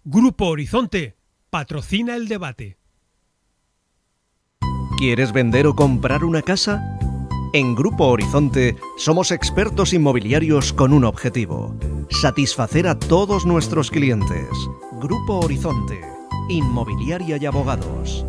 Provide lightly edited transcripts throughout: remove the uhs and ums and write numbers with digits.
Grupo Horizonte patrocina el debate. ¿Quieres vender o comprar una casa? En Grupo Horizonte somos expertos inmobiliarios con un objetivo: satisfacer a todos nuestros clientes. Grupo Horizonte, Inmobiliaria y Abogados.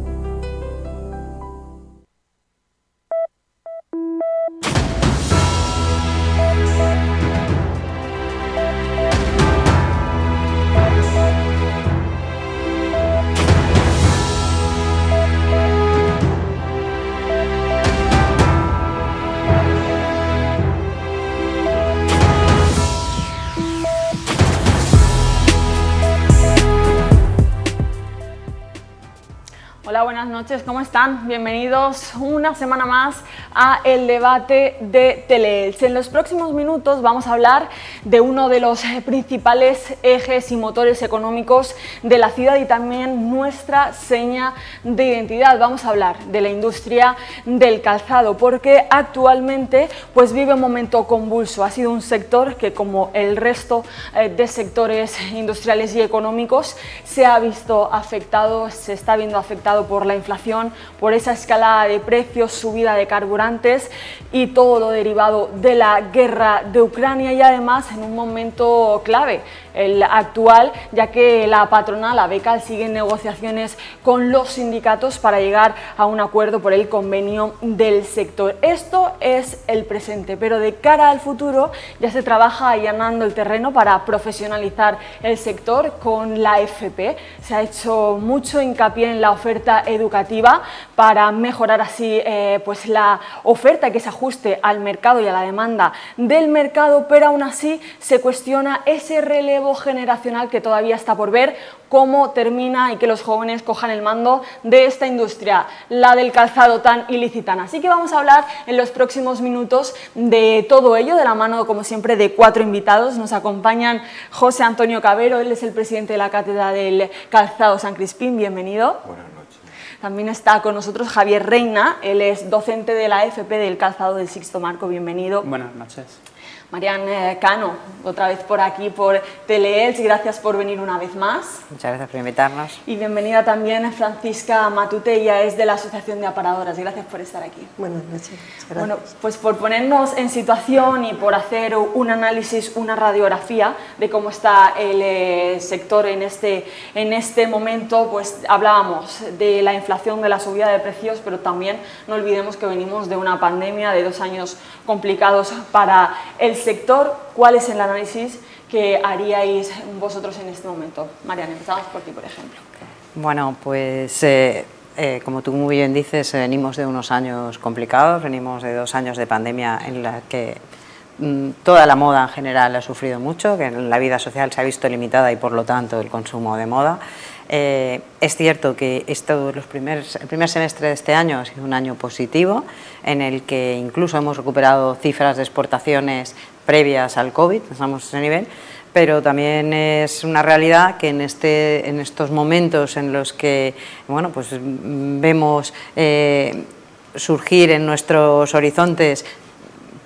Hola, buenas noches, ¿cómo están? Bienvenidos una semana más a el debate de Teleelch. En los próximos minutos vamos a hablar de uno de los principales ejes y motores económicos de la ciudad y también nuestra seña de identidad. Vamos a hablar de la industria del calzado, porque actualmente pues vive un momento convulso. Ha sido un sector que, como el resto de sectores industriales y económicos, se ha visto afectado, se está viendo afectado por la inflación, por esa escalada de precios, subida de carburantes y todo lo derivado de la guerra de Ucrania, y además en un momento clave, el actual, ya que la patronal, la ABECAL, sigue en negociaciones con los sindicatos para llegar a un acuerdo por el convenio del sector. Esto es el presente, pero de cara al futuro ya se trabaja allanando el terreno para profesionalizar el sector con la FP. Se ha hecho mucho hincapié en la oferta educativa para mejorar así pues la oferta, que se ajuste al mercado y a la demanda del mercado, pero aún así se cuestiona ese relevo generacional que todavía está por ver cómo termina y que los jóvenes cojan el mando de esta industria, la del calzado tan ilicitana. Así que vamos a hablar en los próximos minutos de todo ello, de la mano, como siempre, de 4 invitados. Nos acompañan José Antonio Cabero, él es el presidente de la Cátedra del Calzado San Crispín, bienvenido. Buenas noches. También está con nosotros Javier Reina, él es docente de la FP del Calzado del Sixto Marco, bienvenido. Buenas noches. Marian Cano, otra vez por aquí, por Teleelch, gracias por venir una vez más. Muchas gracias por invitarnos. Y bienvenida también Francisca Matute, ella es de la Asociación de Aparadoras, gracias por estar aquí. Buenas noches. Gracias. Bueno, pues por ponernos en situación y por hacer un análisis, una radiografía de cómo está el sector en este momento, pues hablábamos de la inflación, de la subida de precios, pero también no olvidemos que venimos de una pandemia, de 2 años complicados para el sector. ¿Cuál es el análisis que haríais vosotros en este momento? Mariana, empezamos por ti, por ejemplo. Bueno, pues como tú muy bien dices, venimos de unos años complicados, venimos de 2 años de pandemia en la que toda la moda en general ha sufrido mucho, que en la vida social se ha visto limitada y por lo tanto el consumo de moda. Es cierto que el primer semestre de este año ha sido un año positivo, en el que incluso hemos recuperado cifras de exportaciones previas al COVID, estamos a ese nivel, pero también es una realidad que en estos momentos en los que bueno, pues vemos surgir en nuestros horizontes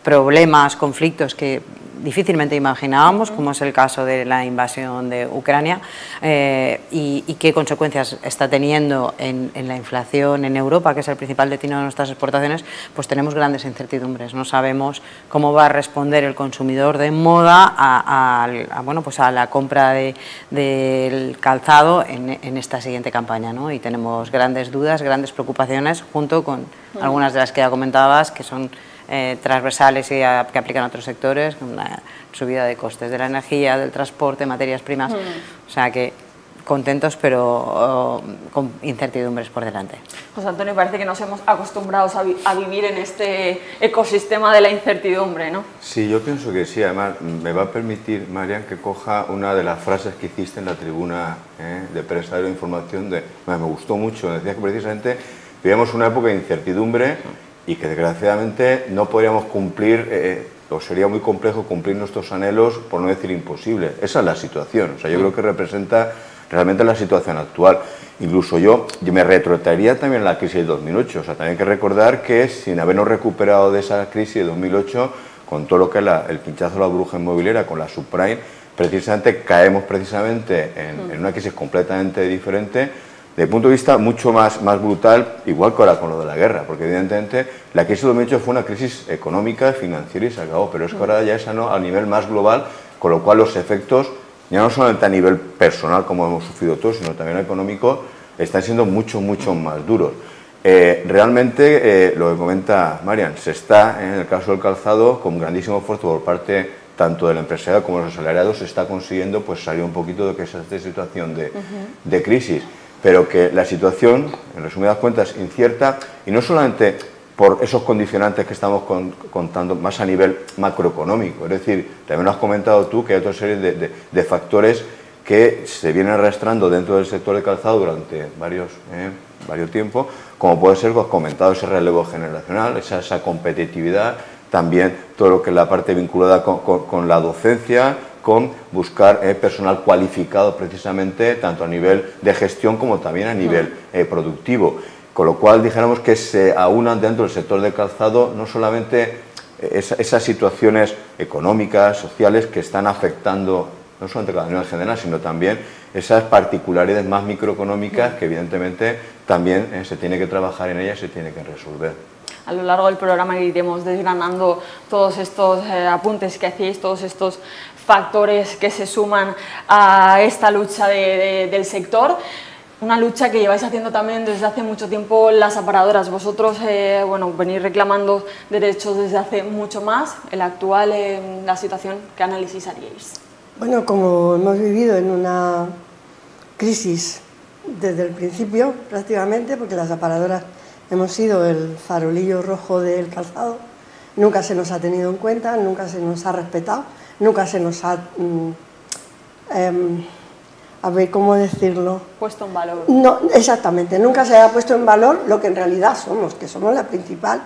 problemas, conflictos que difícilmente imaginábamos, como es el caso de la invasión de Ucrania, y qué consecuencias está teniendo en la inflación en Europa, que es el principal destino de nuestras exportaciones, pues tenemos grandes incertidumbres. No sabemos cómo va a responder el consumidor de moda bueno, pues a la compra del calzado en esta siguiente campaña, ¿no? Y tenemos grandes dudas, grandes preocupaciones, junto con algunas de las que ya comentabas, que son transversales y que aplican a otros sectores, con la subida de costes de la energía, del transporte, materias primas, o sea que contentos pero con incertidumbres por delante. José Antonio, parece que nos hemos acostumbrado a vivir en este ecosistema de la incertidumbre, ¿no? Sí, yo pienso que sí. Además, me va a permitir, Marian, que coja una de las frases que hiciste en la tribuna de prensa de información. Me gustó mucho. Decías que precisamente vivíamos una época de incertidumbre y que desgraciadamente no podríamos cumplir, o sería muy complejo cumplir nuestros anhelos, por no decir imposible. Esa es la situación. O sea, yo creo que representa realmente la situación actual. Incluso yo me retrotraería también a la crisis de 2008. O sea, también hay que recordar que sin habernos recuperado de esa crisis de 2008, con todo lo que es el pinchazo de la burbuja inmobiliaria, con la subprime, precisamente caemos precisamente en una crisis completamente diferente, desde el punto de vista mucho más brutal, igual que ahora con lo de la guerra, porque evidentemente la crisis de 2008 fue una crisis económica, financiera y se acabó, pero es que ahora ya es a nivel más global, con lo cual los efectos, ya no solamente a nivel personal como hemos sufrido todos, sino también económico, están siendo mucho más duros. Realmente, lo que comenta Marian, se está, en el caso del calzado, con grandísimo esfuerzo por parte tanto del empresariado como de los asalariados, se está consiguiendo pues salir un poquito de esta situación de crisis, pero que la situación, en resumidas cuentas, incierta, y no solamente por esos condicionantes que estamos contando más a nivel macroeconómico, es decir, también lo has comentado tú que hay otra serie de factores que se vienen arrastrando dentro del sector del calzado durante varios tiempos, como puede ser, pues, comentado, ese relevo generacional, esa competitividad, también todo lo que es la parte vinculada con la docencia, con buscar personal cualificado precisamente, tanto a nivel de gestión como también a nivel productivo. Con lo cual, dijéramos que se aunan dentro del sector del calzado no solamente esas situaciones económicas, sociales, que están afectando no solamente a la nivel general, sino también esas particularidades más microeconómicas que evidentemente también se tiene que trabajar en ellas y se tiene que resolver. A lo largo del programa iremos desgranando todos estos apuntes que hacéis, todos estos factores que se suman a esta lucha del sector. Una lucha que lleváis haciendo también desde hace mucho tiempo las aparadoras. Vosotros, bueno, venís reclamando derechos desde hace mucho más. El actual, la situación, ¿qué análisis haríais? Bueno, como hemos vivido en una crisis desde el principio, prácticamente, porque las aparadoras hemos sido el farolillo rojo del calzado, nunca se nos ha tenido en cuenta, nunca se nos ha respetado, nunca se nos ha... a ver, ¿cómo decirlo? Puesto en valor. No, exactamente, nunca se ha puesto en valor lo que en realidad somos, que somos la principal.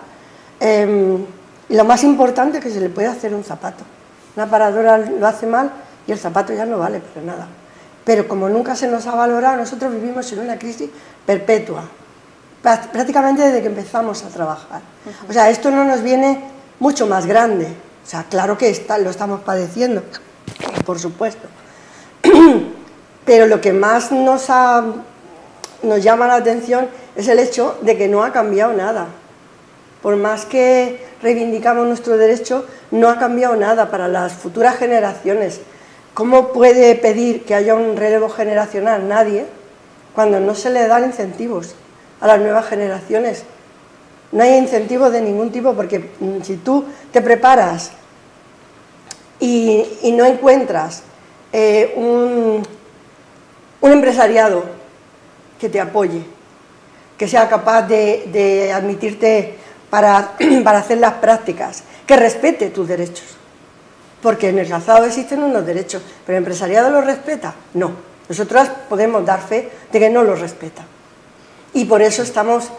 Y lo más importante es que se le puede hacer un zapato. Una aparadora lo hace mal y el zapato ya no vale para nada. Pero como nunca se nos ha valorado, nosotros vivimos en una crisis perpetua, prácticamente desde que empezamos a trabajar. O sea, esto no nos viene mucho más grande. O sea, claro que lo estamos padeciendo, por supuesto. Pero lo que más nos llama la atención es el hecho de que no ha cambiado nada. Por más que reivindicamos nuestro derecho, no ha cambiado nada para las futuras generaciones. ¿Cómo puede pedir que haya un relevo generacional? Nadie, cuando no se le dan incentivos a las nuevas generaciones. No hay incentivos de ningún tipo, porque si tú te preparas y no encuentras un empresariado que te apoye, que sea capaz de admitirte para hacer las prácticas, que respete tus derechos, porque en el calzado existen unos derechos, pero el empresariado los respeta, no. Nosotros podemos dar fe de que no los respeta. Y por eso estamos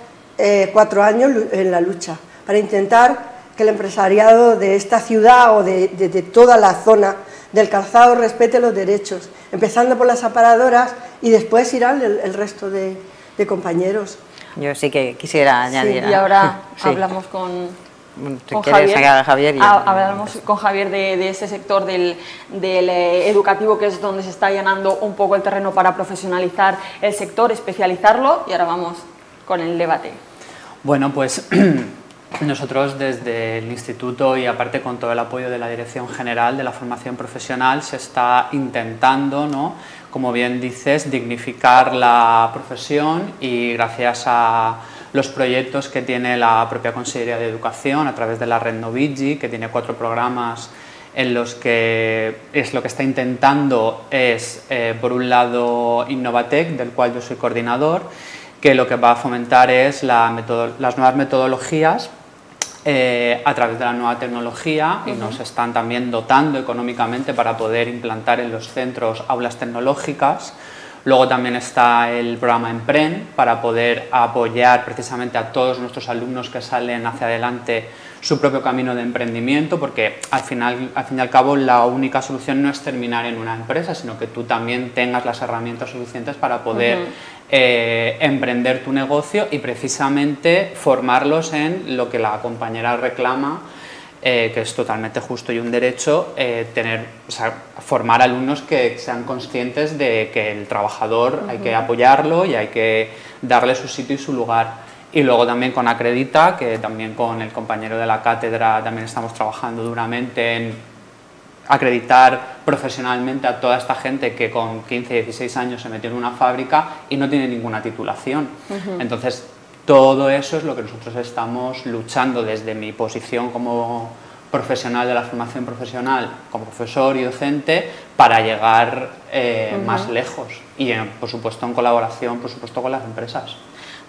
4 años en la lucha, para intentar que el empresariado de esta ciudad o de toda la zona del calzado respete los derechos, empezando por las aparadoras y después irán el resto de compañeros. Yo sí que quisiera añadir. Sí, y ahora hablamos con Javier. Hablamos con Javier de ese sector del educativo, que es donde se está allanando un poco el terreno para profesionalizar el sector, especializarlo, y ahora vamos con el debate. Bueno, pues nosotros desde el instituto y aparte con todo el apoyo de la Dirección General de la Formación Profesional se está intentando, ¿no?, como bien dices, dignificar la profesión, y gracias a los proyectos que tiene la propia Consellería de Educación a través de la Red Novigi, que tiene 4 programas en los que lo que está intentando es, por un lado, Innovatec, del cual yo soy coordinador, que lo que va a fomentar es las nuevas metodologías a través de la nueva tecnología, y nos están también dotando económicamente para poder implantar en los centros aulas tecnológicas. Luego también está el programa Empren, para poder apoyar precisamente a todos nuestros alumnos que salen hacia adelante su propio camino de emprendimiento, porque al fin y al cabo la única solución no es terminar en una empresa, sino que tú también tengas las herramientas suficientes para poder emprender tu negocio, y precisamente formarlos en lo que la compañera reclama, que es totalmente justo y un derecho formar alumnos que sean conscientes de que el trabajador hay que apoyarlo y hay que darle su sitio y su lugar. Y luego también con Acredita, que también con el compañero de la cátedra también estamos trabajando duramente en acreditar profesionalmente a toda esta gente que con 15, 16 años se metió en una fábrica y no tiene ninguna titulación. Entonces, todo eso es lo que nosotros estamos luchando desde mi posición como profesional de la formación profesional, como profesor y docente, para llegar más lejos y, por supuesto, en colaboración, por supuesto, con las empresas.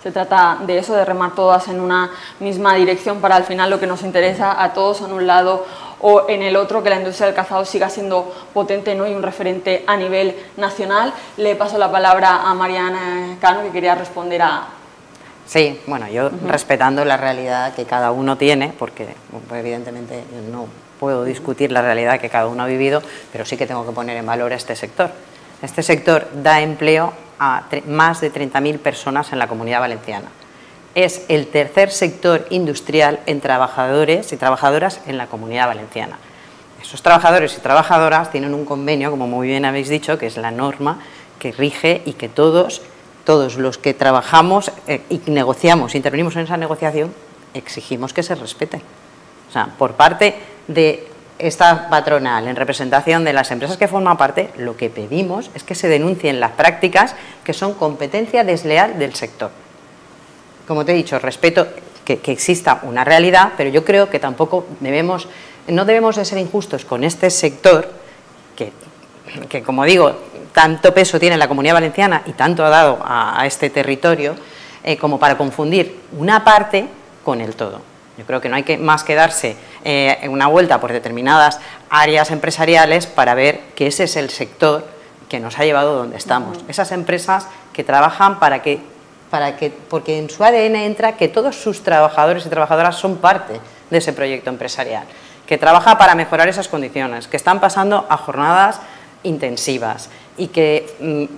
Se trata de eso, de remar todas en una misma dirección para al final lo que nos interesa a todos en un lado o en el otro, que la industria del calzado siga siendo potente, ¿no?, y un referente a nivel nacional. Le paso la palabra a Marian Cano, que quería responder a... Sí, bueno, yo respetando la realidad que cada uno tiene, porque evidentemente no puedo discutir la realidad que cada uno ha vivido, pero sí que tengo que poner en valor a este sector. Este sector da empleo a más de 30.000 personas en la Comunidad Valenciana. Es el tercer sector industrial en trabajadores y trabajadoras en la Comunidad Valenciana. Esos trabajadores y trabajadoras tienen un convenio, como muy bien habéis dicho, que es la norma que rige y que todos los que trabajamos y negociamos, intervenimos en esa negociación, exigimos que se respete. O sea, por parte de esta patronal, en representación de las empresas que forman parte, lo que pedimos es que se denuncien las prácticas que son competencia desleal del sector. Como te he dicho, respeto que exista una realidad, pero yo creo que tampoco no debemos de ser injustos con este sector que, como digo, tanto peso tiene en la Comunidad Valenciana y tanto ha dado a este territorio, como para confundir una parte con el todo. Yo creo que no hay más que darse una vuelta por determinadas áreas empresariales para ver que ese es el sector que nos ha llevado donde estamos. Esas empresas que trabajan porque en su ADN entra que todos sus trabajadores y trabajadoras son parte de ese proyecto empresarial, que trabaja para mejorar esas condiciones, que están pasando a jornadas intensivas y que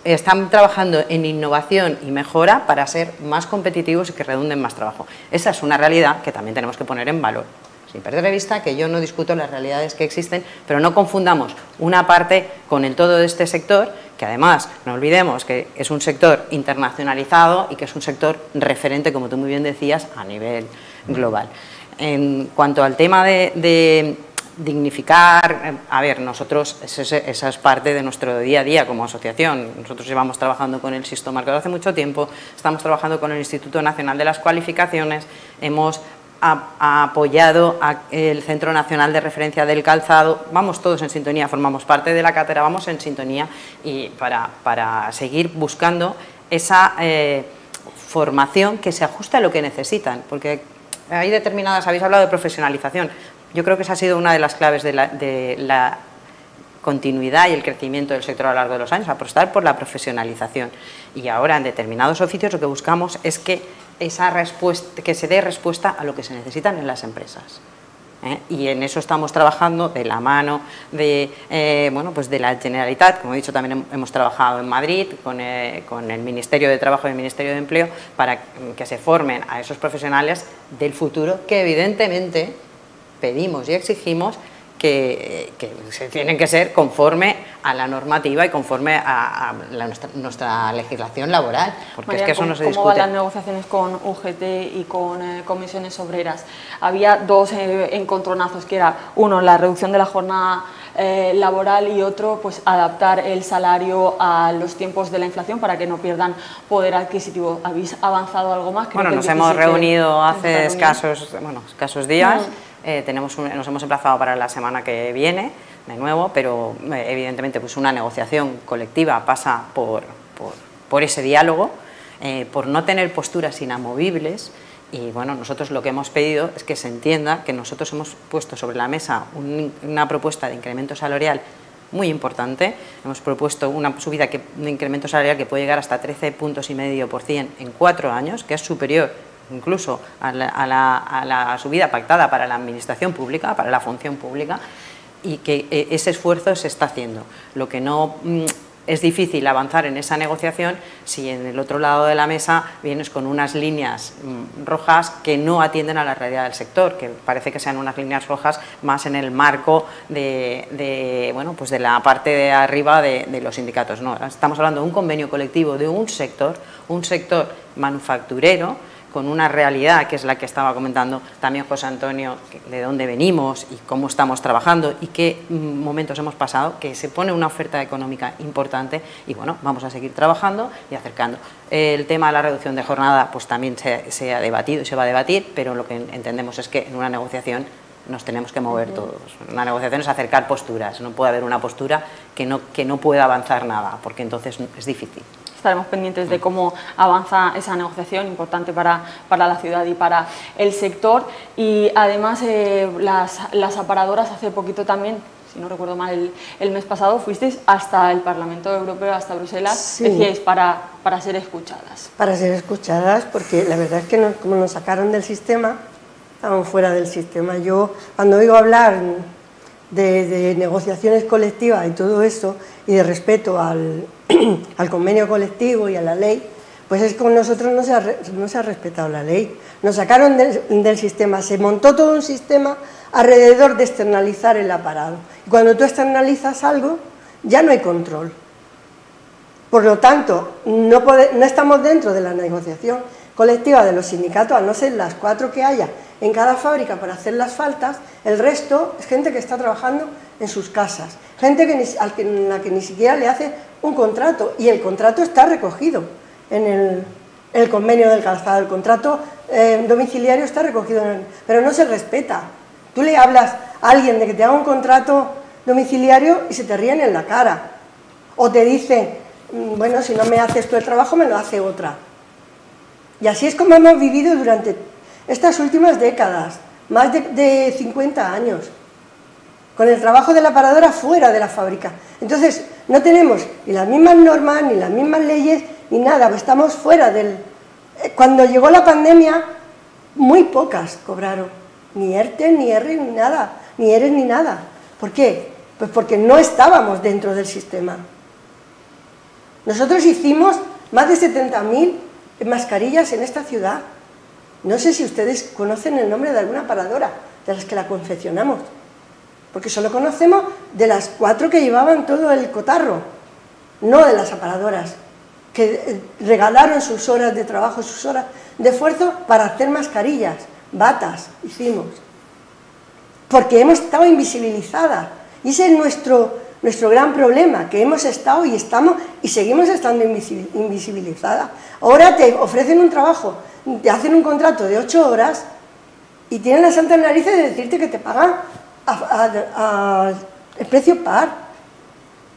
están trabajando en innovación y mejora para ser más competitivos y que redunden más trabajo. Esa es una realidad que también tenemos que poner en valor, sin perder de vista que yo no discuto las realidades que existen, pero no confundamos una parte con el todo de este sector, que además no olvidemos que es un sector internacionalizado y que es un sector referente, como tú muy bien decías, a nivel global. En cuanto al tema de dignificar, a ver, nosotros, esa es parte de nuestro día a día como asociación. Nosotros llevamos trabajando con el Sistomarca desde hace mucho tiempo, estamos trabajando con el Instituto Nacional de las Cualificaciones, hemos apoyado el Centro Nacional de Referencia del Calzado, vamos todos en sintonía, formamos parte de la cátedra, vamos en sintonía y para seguir buscando esa formación que se ajuste a lo que necesitan, porque hay determinadas, habéis hablado de profesionalización. Yo creo que esa ha sido una de las claves de la continuidad y el crecimiento del sector a lo largo de los años, apostar por la profesionalización. Y ahora en determinados oficios lo que buscamos es que se dé respuesta a lo que se necesitan en las empresas. Y en eso estamos trabajando de la mano de la Generalitat. Como he dicho, también hemos trabajado en Madrid con el Ministerio de Trabajo y el Ministerio de Empleo para que se formen a esos profesionales del futuro que evidentemente pedimos y exigimos que se tienen que ser conforme a la normativa y conforme a nuestra legislación laboral, porque María, es que eso no se discute. ¿Cómo van las negociaciones con UGT y con comisiones obreras? Había dos encontronazos, que era uno, la reducción de la jornada laboral y otro, pues adaptar el salario a los tiempos de la inflación para que no pierdan poder adquisitivo. ¿Habéis avanzado algo más? Bueno, nos hemos reunido hace escasos días. Nos hemos emplazado para la semana que viene de nuevo, pero evidentemente pues una negociación colectiva pasa por ese diálogo, por no tener posturas inamovibles. Y bueno, nosotros lo que hemos pedido es que se entienda que nosotros hemos puesto sobre la mesa una propuesta de incremento salarial muy importante. Hemos propuesto una subida de incremento salarial que puede llegar hasta 13,5 puntos en 4 años, que es superior incluso a la subida pactada para la administración pública, para la función pública, y que ese esfuerzo se está haciendo. Lo que no es difícil avanzar en esa negociación si en el otro lado de la mesa vienes con unas líneas rojas que no atienden a la realidad del sector, que parece que sean unas líneas rojas más en el marco bueno, pues de la parte de arriba de los sindicatos. No, estamos hablando de un convenio colectivo de un sector manufacturero, con una realidad que es la que estaba comentando también José Antonio, de dónde venimos y cómo estamos trabajando y qué momentos hemos pasado, que se pone una oferta económica importante y bueno, vamos a seguir trabajando y acercando. El tema de la reducción de jornada pues también se ha debatido y se va a debatir, pero lo que entendemos es que en una negociación nos tenemos que mover todos. Una negociación es acercar posturas, no puede haber una postura que no pueda avanzar nada, porque entonces es difícil. Estaremos pendientes de cómo avanza esa negociación, importante para la ciudad y para el sector. Y además las aparadoras hace poquito también, si no recuerdo mal, el mes pasado fuisteis hasta el Parlamento Europeo, hasta Bruselas, sí. Decíais, para ser escuchadas. Para ser escuchadas, porque la verdad es que como nos sacaron del sistema, estábamos fuera del sistema. Yo, cuando oigo hablar de negociaciones colectivas y todo eso, y de respeto al convenio colectivo y a la ley, pues es que con nosotros no se ha respetado la ley. Nos sacaron del sistema, se montó todo un sistema alrededor de externalizar el aparato. Y cuando tú externalizas algo, ya no hay control. Por lo tanto, no estamos dentro de la negociación colectiva de los sindicatos, a no ser las 4 que haya en cada fábrica para hacer las faltas. El resto es gente que está trabajando en sus casas, gente a la que ni siquiera le hace un contrato, y el contrato está recogido en el convenio del calzado, el contrato domiciliario está recogido, pero no se respeta. Tú le hablas a alguien de que te haga un contrato domiciliario y se te ríen en la cara, o te dicen, bueno, si no me haces tú el trabajo me lo hace otra. Y así es como hemos vivido durante estas últimas décadas, más de 50 años, con el trabajo de la aparadora fuera de la fábrica. Entonces, no tenemos ni las mismas normas, ni las mismas leyes, ni nada, estamos fuera del... Cuando llegó la pandemia, muy pocas cobraron, ni ERTE, ni ERRE, ni nada, ni ERES, ni nada. ¿Por qué? Pues porque no estábamos dentro del sistema. Nosotros hicimos más de 70.000 mascarillas en esta ciudad. No sé si ustedes conocen el nombre de alguna aparadora de las que la confeccionamos, porque solo conocemos de las 4 que llevaban todo el cotarro, no de las aparadoras, que regalaron sus horas de trabajo, sus horas de esfuerzo para hacer mascarillas, batas, hicimos, porque hemos estado invisibilizadas, y ese es nuestro gran problema, que hemos estado y estamos y seguimos estando invisibilizadas. Ahora te ofrecen un trabajo, te hacen un contrato de 8 horas y tienen las santas narices de decirte que te pagan el precio par.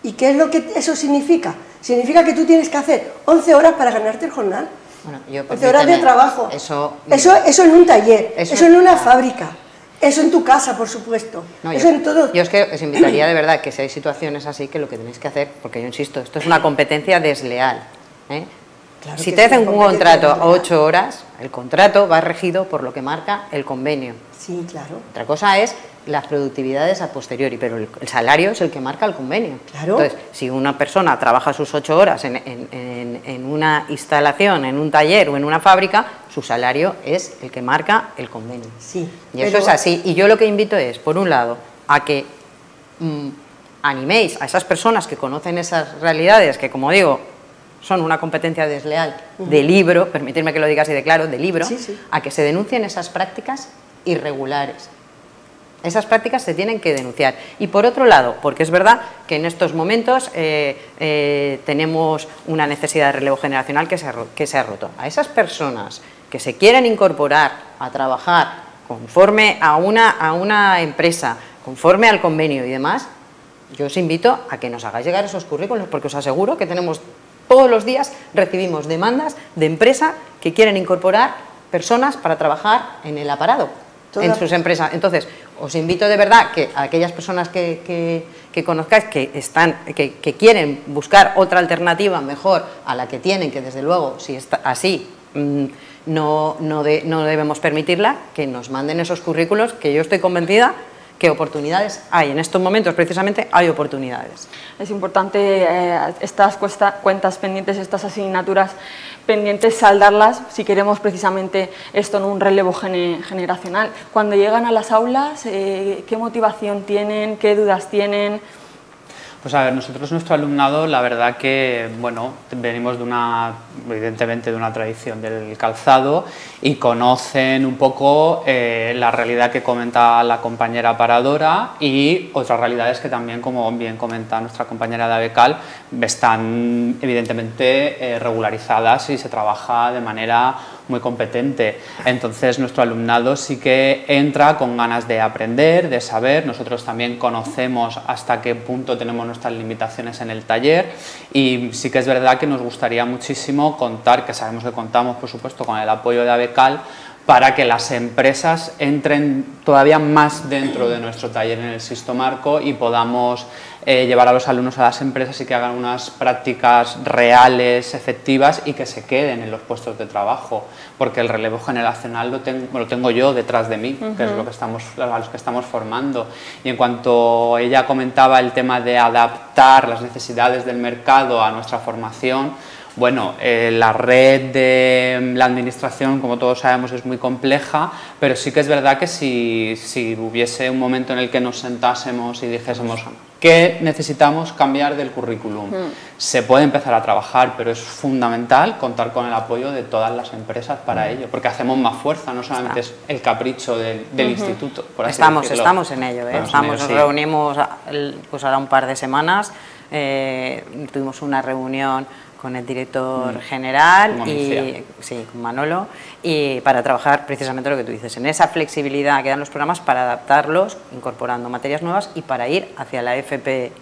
¿Y qué es lo que eso significa? Significa que tú tienes que hacer 11 horas para ganarte el jornal. Bueno, 11 horas de trabajo. Eso en un taller, eso en una fábrica. Eso en tu casa, por supuesto. No, eso en todo. Yo es que os invitaría de verdad que si hay situaciones así, que lo que tenéis que hacer, porque yo insisto, esto es una competencia desleal, ¿eh? Claro, si te hacen un contrato a 8 horas, el contrato va regido por lo que marca el convenio. Sí, claro. Otra cosa es las productividades a posteriori, pero el salario es el que marca el convenio. Claro. Entonces, si una persona trabaja sus 8 horas en una instalación, en un taller o en una fábrica, su salario es el que marca el convenio. Sí. Y eso es así. Y yo lo que invito es, por un lado, a que animéis a esas personas que conocen esas realidades, que como digo, son una competencia desleal de libro, permitirme que lo diga así de claro, de libro, sí, sí. A que se denuncien esas prácticas irregulares. Esas prácticas se tienen que denunciar. Y por otro lado, porque es verdad que en estos momentos tenemos una necesidad de relevo generacional que se ha roto. A esas personas que se quieren incorporar a trabajar conforme a una empresa, conforme al convenio y demás, yo os invito a que nos hagáis llegar esos currículos, porque os aseguro que tenemos todos los días, recibimos demandas de empresa que quieren incorporar personas para trabajar en el aparado, en sus empresas. Entonces, os invito de verdad que a aquellas personas que conozcáis que quieren buscar otra alternativa mejor a la que tienen, que desde luego, si está así, no debemos permitirla, que nos manden esos currículos, que yo estoy convencida ¿Qué oportunidades hay? En estos momentos, precisamente, hay oportunidades. Es importante estas cuentas pendientes, estas asignaturas pendientes, saldarlas si queremos precisamente esto en un relevo generacional. Cuando llegan a las aulas, ¿qué motivación tienen? ¿Qué dudas tienen? Pues a ver, nosotros, nuestro alumnado, la verdad que, bueno, venimos evidentemente de una tradición del calzado y conocen un poco la realidad que comenta la compañera Paradora y otras realidades que también, como bien comenta nuestra compañera de ABECAL, están evidentemente regularizadas y se trabaja de manera muy competente. Entonces nuestro alumnado sí que entra con ganas de aprender, de saber. Nosotros también conocemos hasta qué punto tenemos nuestras limitaciones en el taller y sí que es verdad que nos gustaría muchísimo contar, que sabemos que contamos por supuesto con el apoyo de ABECAL, para que las empresas entren todavía más dentro de nuestro taller en el Sisto Marco y podamos llevar a los alumnos a las empresas y que hagan unas prácticas reales, efectivas y que se queden en los puestos de trabajo, porque el relevo generacional lo tengo yo detrás de mí, que es lo que a los que estamos formando. Y en cuanto ella comentaba el tema de adaptar las necesidades del mercado a nuestra formación, bueno, la red de la administración, como todos sabemos, es muy compleja, pero sí que es verdad que si hubiese un momento en el que nos sentásemos y dijésemos ¿qué necesitamos cambiar del currículum? Se puede empezar a trabajar, pero es fundamental contar con el apoyo de todas las empresas para ello, porque hacemos más fuerza, no solamente es el capricho del instituto. Por así decirlo. Estamos en ello, nos reunimos pues ahora un par de semanas, tuvimos una reunión con el director general y con Manolo, y para trabajar precisamente lo que tú dices, en esa flexibilidad que dan los programas para adaptarlos, incorporando materias nuevas y para ir hacia la FP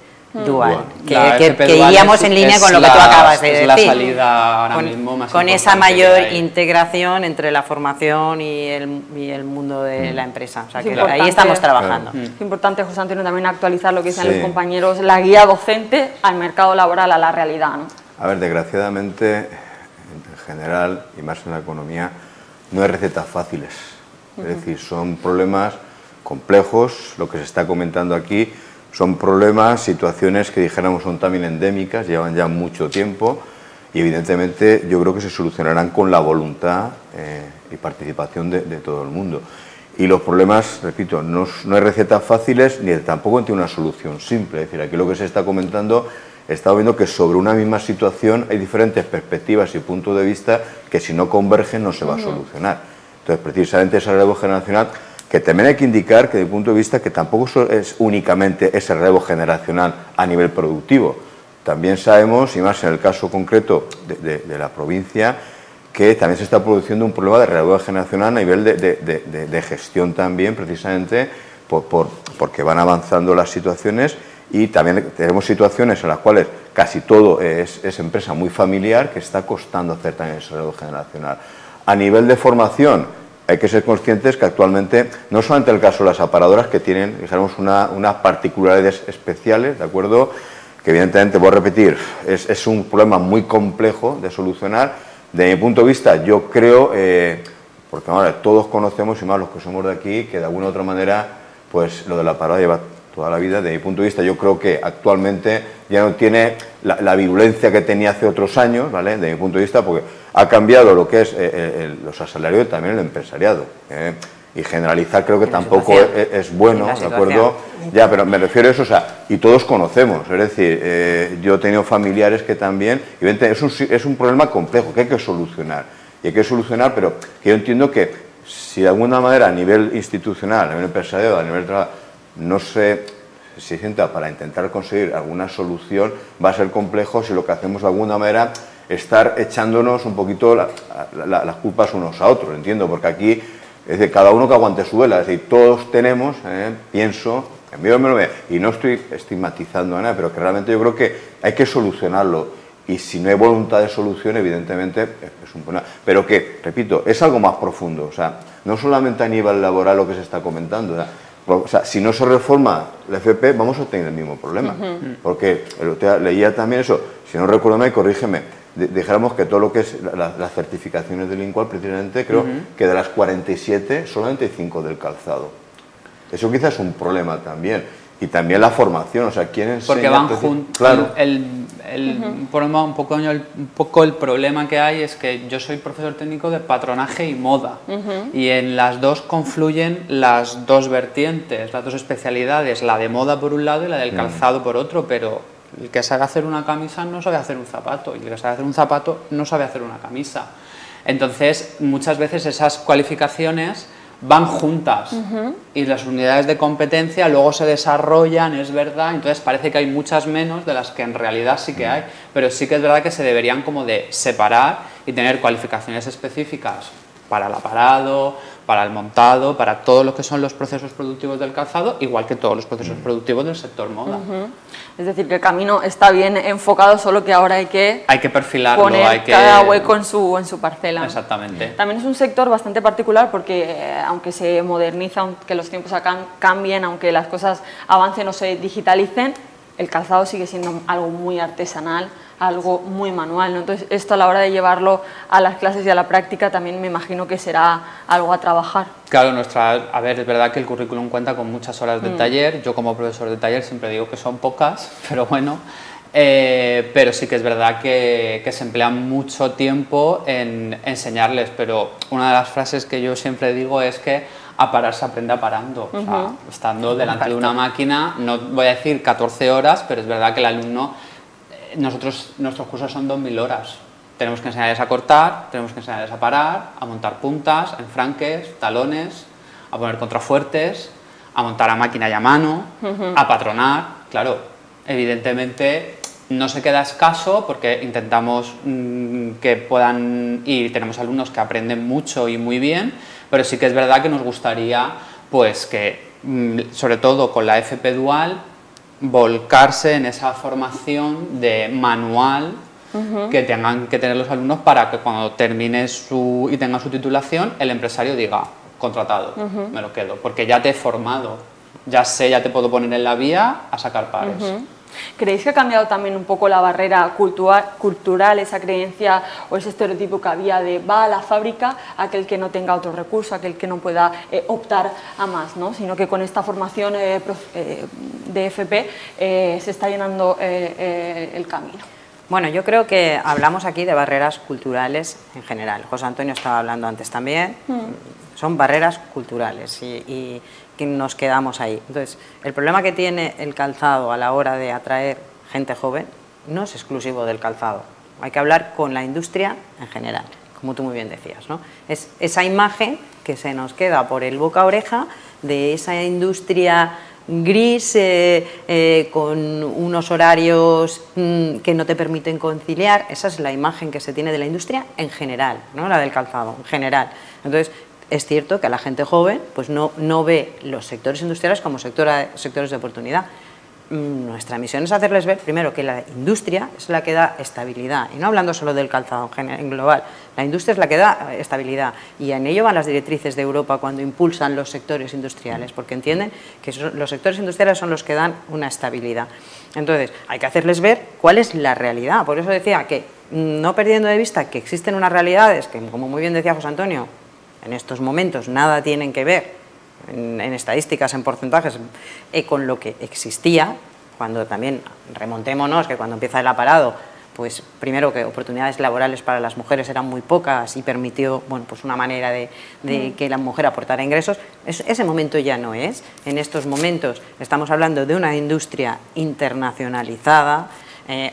Dual, que iríamos en línea con lo que tú acabas de decir, la salida ahora mismo más con esa mayor integración entre la formación y el mundo de la empresa, o sea, que ahí estamos trabajando. Es importante, José Antonio, también actualizar lo que dicen los compañeros, la guía docente al mercado laboral, a la realidad, ¿no? A ver, desgraciadamente, en general, y más en la economía, no hay recetas fáciles. Es decir, son problemas complejos, lo que se está comentando aquí, son problemas, situaciones que dijéramos son también endémicas, llevan ya mucho tiempo y evidentemente yo creo que se solucionarán con la voluntad y participación de todo el mundo. Y los problemas, repito, no hay recetas fáciles ni tampoco tiene una solución simple. Es decir, aquí lo que se está comentando, he estado viendo que sobre una misma situación hay diferentes perspectivas y puntos de vista que si no convergen no se va a solucionar. Entonces, precisamente ese relevo generacional, que también hay que indicar que desde el punto de vista que tampoco es únicamente ese relevo generacional a nivel productivo. También sabemos, y más en el caso concreto de la provincia, que también se está produciendo un problema de relevo generacional a nivel de gestión también, precisamente porque van avanzando las situaciones. Y también tenemos situaciones en las cuales casi todo es empresa muy familiar, que está costando hacer también ese relevo generacional. A nivel de formación, hay que ser conscientes que actualmente, no solamente el caso de las aparadoras, que tienen, digamos, unas particularidades especiales, ¿de acuerdo? Que evidentemente, voy a repetir, es un problema muy complejo de solucionar. De mi punto de vista, yo creo, porque ahora todos conocemos, y más los que somos de aquí, que de alguna u otra manera, pues lo de la aparadora lleva toda la vida. De mi punto de vista, yo creo que actualmente ya no tiene la virulencia que tenía hace otros años, ¿vale? De mi punto de vista, porque ha cambiado lo que es los asalariados y también el empresariado. Y generalizar creo que tampoco es bueno, ¿de acuerdo? Ya, pero me refiero a eso, o sea, y todos conocemos, es decir, yo he tenido familiares que también, evidentemente es un problema complejo que hay que solucionar, y hay que solucionar, pero que yo entiendo que si de alguna manera a nivel institucional, a nivel empresarial, a nivel de trabajo, no se sienta para intentar conseguir alguna solución, va a ser complejo si lo que hacemos de alguna manera estar echándonos un poquito las culpas unos a otros, entiendo, porque aquí es decir, cada uno que aguante su vela, es decir, todos tenemos, pienso, y no estoy estigmatizando a nada, pero que realmente yo creo que hay que solucionarlo, y si no hay voluntad de solución, evidentemente es un problema, pero que, repito, es algo más profundo, o sea, no solamente a nivel laboral lo que se está comentando, o sea, si no se reforma la FP, vamos a tener el mismo problema. Porque leía también eso, si no recuerdo mal, corrígeme, dijéramos que todo lo que es las certificaciones del INCUAL, precisamente, creo que de las 47, solamente hay 5 del calzado. Eso quizás es un problema también. Y también la formación, o sea, ¿quién enseña? Porque van juntos. Claro. Problema, un poco el problema que hay es que yo soy profesor técnico de patronaje y moda. Y en las dos confluyen las dos vertientes, las dos especialidades, la de moda por un lado y la del calzado por otro, pero el que sabe hacer una camisa no sabe hacer un zapato, y el que sabe hacer un zapato no sabe hacer una camisa. Entonces, muchas veces esas cualificaciones van juntas y las unidades de competencia luego se desarrollan, es verdad, entonces parece que hay muchas menos de las que en realidad sí que hay, pero sí que es verdad que se deberían como de separar y tener cualificaciones específicas para el aparado, para el montado, para todos los que son los procesos productivos del calzado, igual que todos los procesos productivos del sector moda. Es decir, que el camino está bien enfocado, solo que ahora hay que perfilarlo, poner cada hueco en su parcela. Exactamente. También es un sector bastante particular porque aunque se moderniza, aunque los tiempos cambien, aunque las cosas avancen o se digitalicen, el calzado sigue siendo algo muy artesanal, algo muy manual, ¿no? Entonces esto a la hora de llevarlo a las clases y a la práctica también me imagino que será algo a trabajar. Claro, a ver, es verdad que el currículum cuenta con muchas horas de taller, yo como profesor de taller siempre digo que son pocas, pero bueno, pero sí que es verdad que se emplea mucho tiempo en enseñarles, pero una de las frases que yo siempre digo es que a parar se aprende parando, o sea, estando delante de una máquina, no voy a decir 14 horas, pero es verdad que el alumno, nuestros cursos son 2000 horas, tenemos que enseñarles a cortar, tenemos que enseñarles a parar, a montar puntas, enfranques, talones, a poner contrafuertes, a montar a máquina y a mano, a patronar, claro, evidentemente no se queda escaso porque intentamos que puedan ir, tenemos alumnos que aprenden mucho y muy bien, pero sí que es verdad que nos gustaría pues que, sobre todo con la FP Dual, volcarse en esa formación de manual que tengan que tener los alumnos para que cuando termine y tengan su titulación, el empresario diga, contratado, me lo quedo, porque ya te he formado, ya sé, ya te puedo poner en la vía a sacar pares. ¿Creéis que ha cambiado también un poco la barrera cultural, esa creencia o ese estereotipo que había de va a la fábrica aquel que no tenga otro recurso, aquel que no pueda optar a más, ¿no? Sino que con esta formación de FP se está llenando el camino? Bueno, yo creo que hablamos aquí de barreras culturales en general. José Antonio estaba hablando antes también. Son barreras culturales y que nos quedamos ahí. Entonces, el problema que tiene el calzado a la hora de atraer gente joven no es exclusivo del calzado. Hay que hablar con la industria en general, como tú muy bien decías, ¿no? Es esa imagen que se nos queda por el boca a oreja de esa industria gris con unos horarios que no te permiten conciliar. Esa es la imagen que se tiene de la industria en general, ¿no? La del calzado en general. Entonces, es cierto que a la gente joven pues no ve los sectores industriales como sectores de oportunidad. Nuestra misión es hacerles ver, primero, que la industria es la que da estabilidad, y no hablando solo del calzado en global, la industria es la que da estabilidad, y en ello van las directrices de Europa cuando impulsan los sectores industriales, porque entienden que los sectores industriales son los que dan una estabilidad. Entonces, hay que hacerles ver cuál es la realidad. Por eso decía que, no perdiendo de vista que existen unas realidades que, como muy bien decía José Antonio, en estos momentos nada tienen que ver en estadísticas, en porcentajes, con lo que existía, cuando también remontémonos, que cuando empieza el aparado, pues primero que oportunidades laborales para las mujeres eran muy pocas y permitió, bueno, pues una manera de que la mujer aportara ingresos. Ese momento ya no es. En estos momentos estamos hablando de una industria internacionalizada,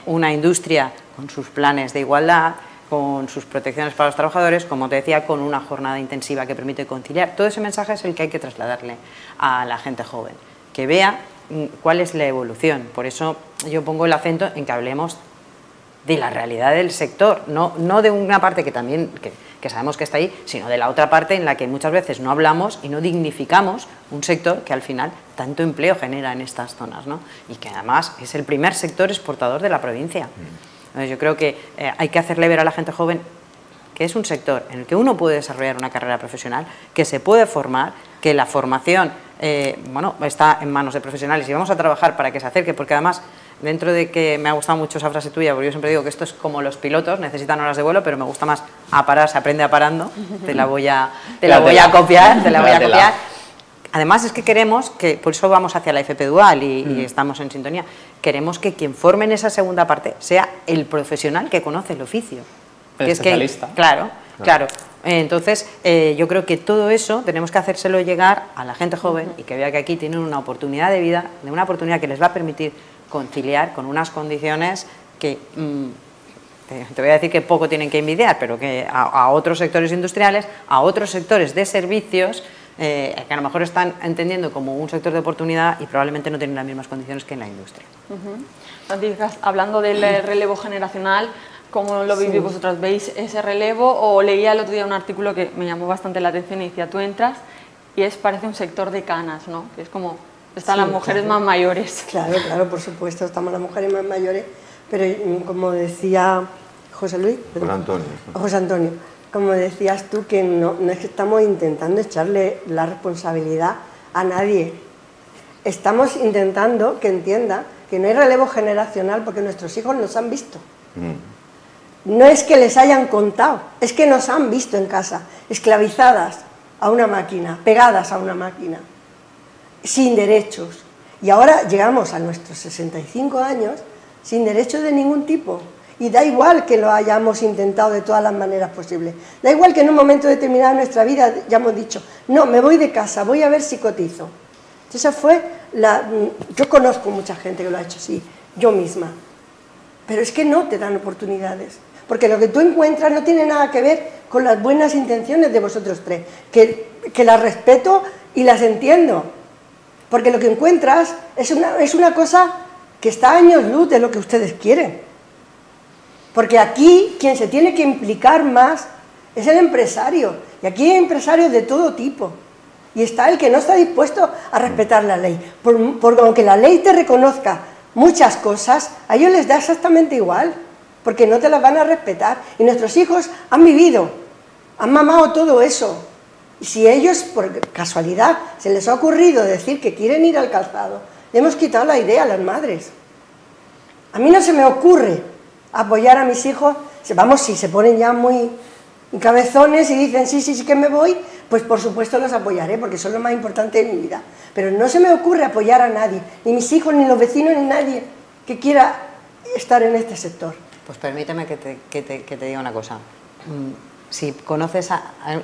una industria con sus planes de igualdad, con sus protecciones para los trabajadores, como te decía, con una jornada intensiva que permite conciliar. Todo ese mensaje es el que hay que trasladarle a la gente joven, que vea cuál es la evolución. Por eso yo pongo el acento en que hablemos de la realidad del sector, no de una parte que también que sabemos que está ahí, sino de la otra parte en la que muchas veces no hablamos y no dignificamos un sector que al final tanto empleo genera en estas zonas, ¿no? Y que además es el primer sector exportador de la provincia. Entonces, yo creo que hay que hacerle ver a la gente joven que es un sector en el que uno puede desarrollar una carrera profesional, que se puede formar, que la formación bueno, está en manos de profesionales y vamos a trabajar para que se acerque, porque además, dentro de que me ha gustado mucho esa frase tuya, porque yo siempre digo que esto es como los pilotos, necesitan horas de vuelo, pero me gusta más a parar, se aprende a parando, te la voy a copiar, además es que queremos que, por eso vamos hacia la FP dual y estamos en sintonía, queremos que quien forme en esa segunda parte sea el profesional que conoce el oficio. El que especialista. Es que, claro. Entonces, yo creo que todo eso tenemos que hacérselo llegar a la gente joven y que vea que aquí tienen una oportunidad de vida, una oportunidad que les va a permitir conciliar con unas condiciones que... te voy a decir que poco tienen que envidiar, pero que a otros sectores industriales, a otros sectores de servicios, que a lo mejor están entendiendo como un sector de oportunidad y probablemente no tienen las mismas condiciones que en la industria. Hablando del relevo generacional, ¿cómo lo vivís vosotras? ¿Veis ese relevo? O leía el otro día un artículo que me llamó bastante la atención y decía, tú entras y parece un sector de canas, ¿no? Que es como, están las mujeres más mayores. Claro, por supuesto, estamos las mujeres más mayores, pero como decía José Luis... José Antonio, como decías tú, que no es que estamos intentando echarle la responsabilidad a nadie. Estamos intentando que entienda que no hay relevo generacional porque nuestros hijos nos han visto. No es que les hayan contado, es que nos han visto en casa, esclavizadas a una máquina, pegadas a una máquina, sin derechos. Y ahora llegamos a nuestros 65 años sin derechos de ningún tipo. Y da igual que lo hayamos intentado de todas las maneras posibles. Da igual que en un momento determinado de nuestra vida ya hemos dicho, no, me voy de casa, voy a ver si cotizo. Esa fue yo conozco mucha gente que lo ha hecho así, yo misma. Pero es que no te dan oportunidades. Porque lo que tú encuentras no tiene nada que ver con las buenas intenciones de vosotros tres. Que las respeto y las entiendo. Porque lo que encuentras es una cosa que está a años luz de lo que ustedes quieren. Porque aquí quien se tiene que implicar más es el empresario. Y aquí hay empresarios de todo tipo. Y está el que no está dispuesto a respetar la ley. Porque aunque la ley te reconozca muchas cosas, a ellos les da exactamente igual. Porque no te las van a respetar. Y nuestros hijos han vivido, han mamado todo eso. Y si ellos, por casualidad, se les ha ocurrido decir que quieren ir al calzado, le hemos quitado la idea a las madres. A mí no se me ocurre apoyar a mis hijos, vamos, si se ponen ya muy cabezones y dicen sí que me voy, pues por supuesto los apoyaré, porque son lo más importante de mi vida. Pero no se me ocurre apoyar a nadie, ni mis hijos, ni los vecinos, ni nadie que quiera estar en este sector. Pues permíteme que te diga una cosa. Si conoces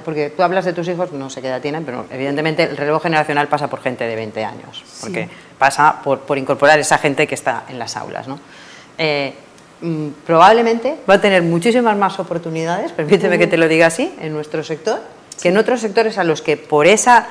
porque tú hablas de tus hijos, no sé qué edad tienen, pero evidentemente el relevo generacional pasa por gente de 20 años, porque pasa por incorporar esa gente que está en las aulas, ¿no? Probablemente va a tener muchísimas más oportunidades, permíteme que te lo diga así, en nuestro sector, que en otros sectores a los que por esa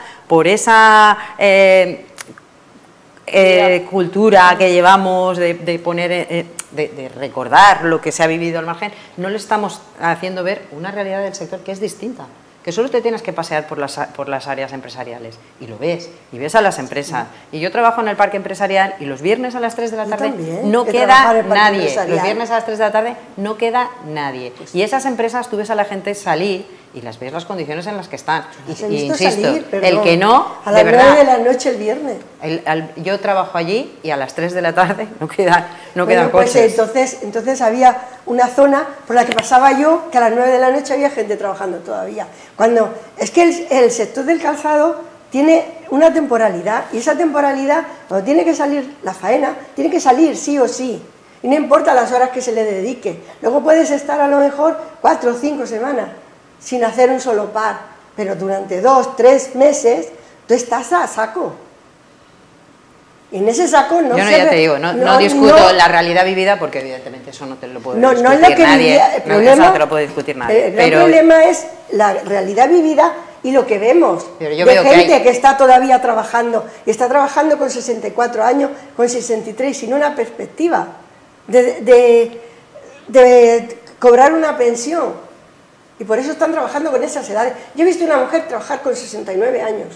cultura que llevamos de poner, de recordar lo que se ha vivido al margen, no le estamos haciendo ver una realidad del sector que es distinta. Que solo te tienes que pasear por las áreas empresariales y lo ves, y ves a las empresas. Y yo trabajo en el parque empresarial y los viernes a las 3 de la tarde no queda nadie. Los viernes a las 3 de la tarde no queda nadie. Y esas empresas tú ves a la gente salir y las ves las condiciones en las que están. Y insisto, salir, el que no, a las 9 de la noche el viernes. Yo trabajo allí y a las 3 de la tarde no quedan Pues coches. entonces había una zona por la que pasaba yo, que a las 9 de la noche había gente trabajando todavía. Es que el sector del calzado tiene una temporalidad, y esa temporalidad, cuando tiene que salir la faena, tiene que salir sí o sí. Y no importa las horas que se le dedique. Luego puedes estar a lo mejor 4 o 5 semanas sin hacer un solo par, pero durante 2 o 3 meses tú estás a saco. Y en ese saco no ya te digo, no discuto la realidad vivida, porque evidentemente eso no te lo puede discutir nadie. Eso no te lo puede discutir nadie. El gran problema es la realidad vivida y lo que vemos de veo gente que está todavía trabajando, y está trabajando con 64 años, con 63, sin una perspectiva de cobrar una pensión. Y por eso están trabajando con esas edades. Yo he visto una mujer trabajar con 69 años,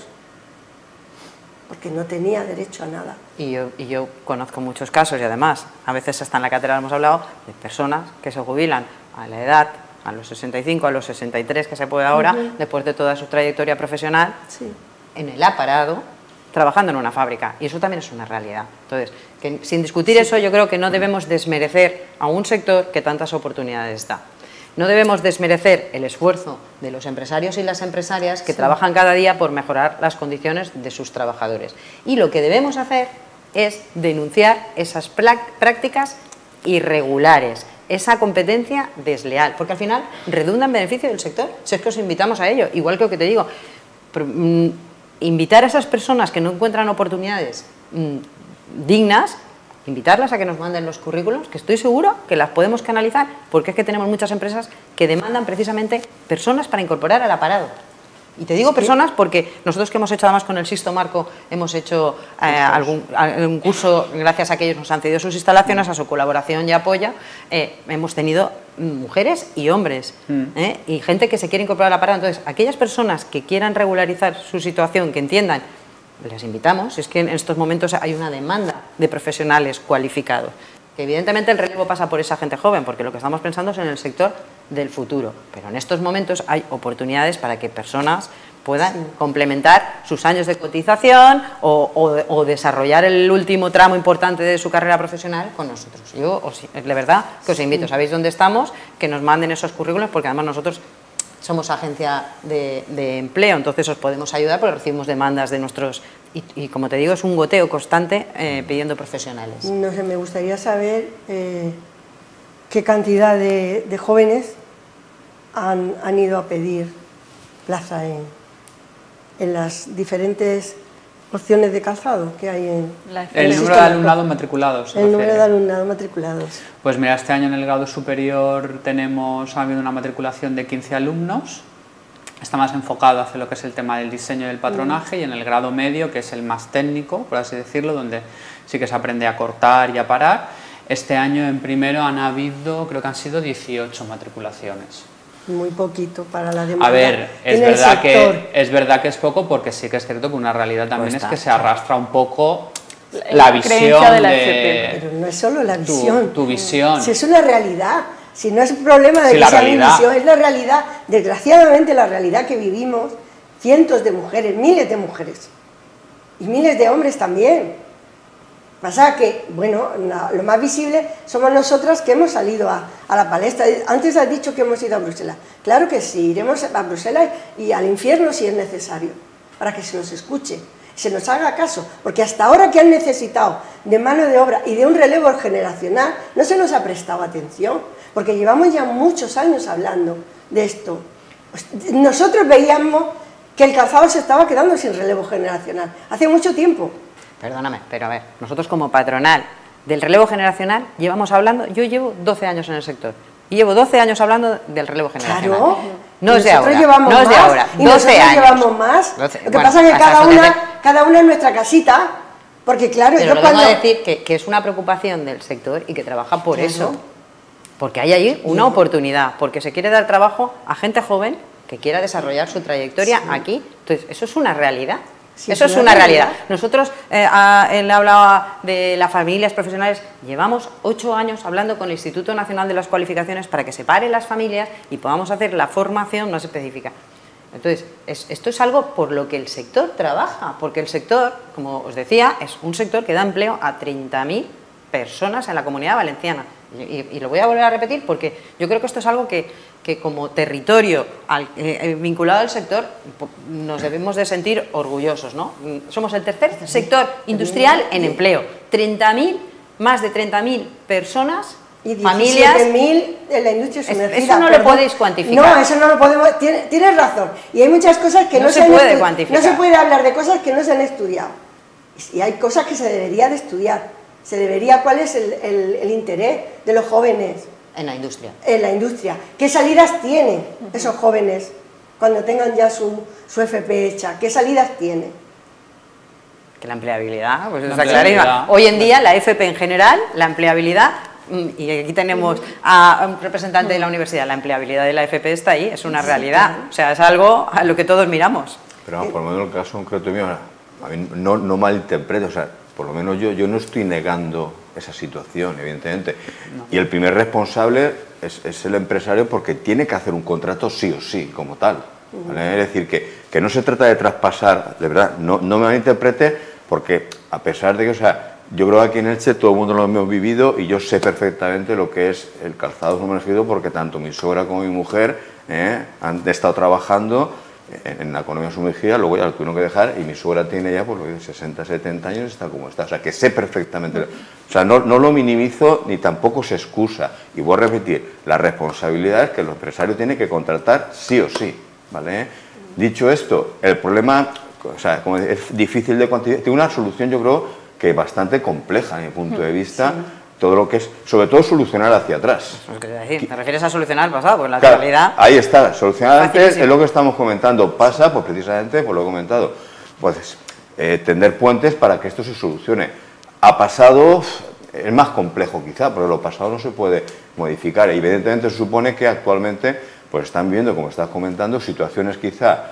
porque no tenía derecho a nada. Y yo conozco muchos casos, y además, a veces hasta en la cátedra hemos hablado de personas que se jubilan a la edad, a los 65, a los 63 que se puede ahora, después de toda su trayectoria profesional, en el parado, trabajando en una fábrica. Y eso también es una realidad. Entonces, sin discutir eso, yo creo que no debemos desmerecer a un sector que tantas oportunidades da. No debemos desmerecer el esfuerzo de los empresarios y las empresarias que trabajan cada día por mejorar las condiciones de sus trabajadores. Y lo que debemos hacer es denunciar esas prácticas irregulares, esa competencia desleal, porque al final redunda en beneficio del sector, si es que os invitamos a ello. Igual que lo que te digo, invitar a esas personas que no encuentran oportunidades dignas, invitarlas a que nos manden los currículums, que estoy seguro que las podemos canalizar, porque es que tenemos muchas empresas que demandan precisamente personas para incorporar al aparado. Y te digo personas porque nosotros que hemos hecho además con el Sisto Marco, hemos hecho algún curso, gracias a que ellos nos han cedido sus instalaciones, a su colaboración y apoyo, hemos tenido mujeres y hombres, y gente que se quiere incorporar al aparado. Entonces, aquellas personas que quieran regularizar su situación, que entiendan, les invitamos, es que en estos momentos hay una demanda de profesionales cualificados. Que evidentemente el relevo pasa por esa gente joven, porque lo que estamos pensando es en el sector del futuro, pero en estos momentos hay oportunidades para que personas puedan complementar sus años de cotización o desarrollar el último tramo importante de su carrera profesional con nosotros. Yo, de verdad, que os invito, sabéis dónde estamos, que nos manden esos currículos, porque además nosotros somos agencia de empleo, entonces os podemos ayudar porque recibimos demandas de nuestros... Y como te digo, es un goteo constante pidiendo profesionales. No sé, me gustaría saber qué cantidad de jóvenes han ido a pedir plaza en las diferentes opciones de calzado que hay en el número de alumnados matriculados. El número de alumnados matriculados. Pues mira, este año en el grado superior ha habido una matriculación de 15 alumnos. Está más enfocado hacia lo que es el tema del diseño y del patronaje, y en el grado medio, que es el más técnico, por así decirlo, donde sí que se aprende a cortar y a parar. Este año en primero han habido, creo que han sido 18 matriculaciones. Muy poquito para la demanda. A ver, es verdad que es poco, porque sí que es cierto que una realidad también es que se arrastra un poco la visión de la FP. Pero no es solo la visión. Tu visión. Si es una realidad. Si no es un problema de que sea mi visión, es la realidad, desgraciadamente la realidad que vivimos cientos de mujeres, miles de mujeres y miles de hombres también. Pasa que, bueno, lo más visible somos nosotras que hemos salido a la palestra. Antes has dicho que hemos ido a Bruselas. Claro que sí, iremos a Bruselas y al infierno si es necesario, para que se nos escuche, se nos haga caso, porque hasta ahora que han necesitado de mano de obra y de un relevo generacional, no se nos ha prestado atención. Porque llevamos ya muchos años hablando de esto. Nosotros veíamos que el calzado se estaba quedando sin relevo generacional, hace mucho tiempo. Perdóname, pero a ver, nosotros como patronal del relevo generacional llevamos hablando, yo llevo 12 años en el sector, y llevo 12 años hablando del relevo generacional. Claro, no es de ahora, llevamos no es de más, ahora, y 12 nosotros años. Llevamos más, 12, lo que pasa es que cada una en nuestra casita, porque claro, pero yo cuando... decir que es una preocupación del sector y que trabaja por eso. Porque hay ahí una oportunidad, porque se quiere dar trabajo a gente joven que quiera desarrollar su trayectoria aquí. Entonces, eso es una realidad. Sí, eso es una realidad. Nosotros, él hablaba de las familias profesionales, llevamos 8 años hablando con el Instituto Nacional de las Cualificaciones para que separe las familias y podamos hacer la formación más específica. Entonces, esto es algo por lo que el sector trabaja, porque el sector, como os decía, es un sector que da empleo a 30.000 personas en la Comunidad Valenciana. Y lo voy a volver a repetir porque yo creo que esto es algo que como territorio vinculado al sector nos debemos de sentir orgullosos, ¿no? Somos el tercer sector industrial en empleo. Más de 30.000 personas, y familias... 17.000 en la industria sumergida. Eso no lo podéis cuantificar. No, eso no lo podemos... Tienes razón. Y hay muchas cosas que no se puede cuantificar. No se puede hablar de cosas que no se han estudiado. Y hay cosas que se debería de estudiar. Se debería, ¿cuál es el interés de los jóvenes? En la industria. En la industria. ¿Qué salidas tienen esos jóvenes cuando tengan ya su FP hecha? ¿Qué salidas tienen? Que la empleabilidad, pues está clarísima. Hoy en día la FP en general, la empleabilidad, y aquí tenemos a un representante de la universidad, la empleabilidad de la FP está ahí, es una realidad. Claro. O sea, es algo a lo que todos miramos. Pero vamos, por lo menos en el caso concreto mío, a mí no malinterpreto, o sea, por lo menos yo no estoy negando esa situación, evidentemente. No. Y el primer responsable es el empresario porque tiene que hacer un contrato sí o sí, como tal. ¿Vale? Es decir, que no se trata de traspasar, de verdad, no me malinterprete, porque a pesar de que, o sea, yo creo que aquí en Elche todo el mundo lo hemos vivido y yo sé perfectamente lo que es el calzado sumergido porque tanto mi suegra como mi mujer han estado trabajando en la economía sumergida, luego ya lo tuvieron que dejar y mi suegra tiene ya pues 60, 70 años y está como está, o sea que sé perfectamente, o sea no lo minimizo ni tampoco se excusa y voy a repetir, la responsabilidad es que el empresario tiene que contratar sí o sí, ¿vale? Dicho esto, el problema, o sea, como es difícil de cuantificar, tiene una solución yo creo que bastante compleja a mi punto de vista, sí. Todo lo que es, sobre todo solucionar hacia atrás. Eso es que decir, ¿te refieres a solucionar el pasado? Pues en la claro, actualidad... Ahí está, solucionar antes es lo que estamos comentando, pasa pues precisamente por lo que he comentado, pues tender puentes para que esto se solucione. Ha pasado, es más complejo quizá, porque lo pasado no se puede modificar, evidentemente se supone que actualmente pues están viendo, como estás comentando, situaciones quizá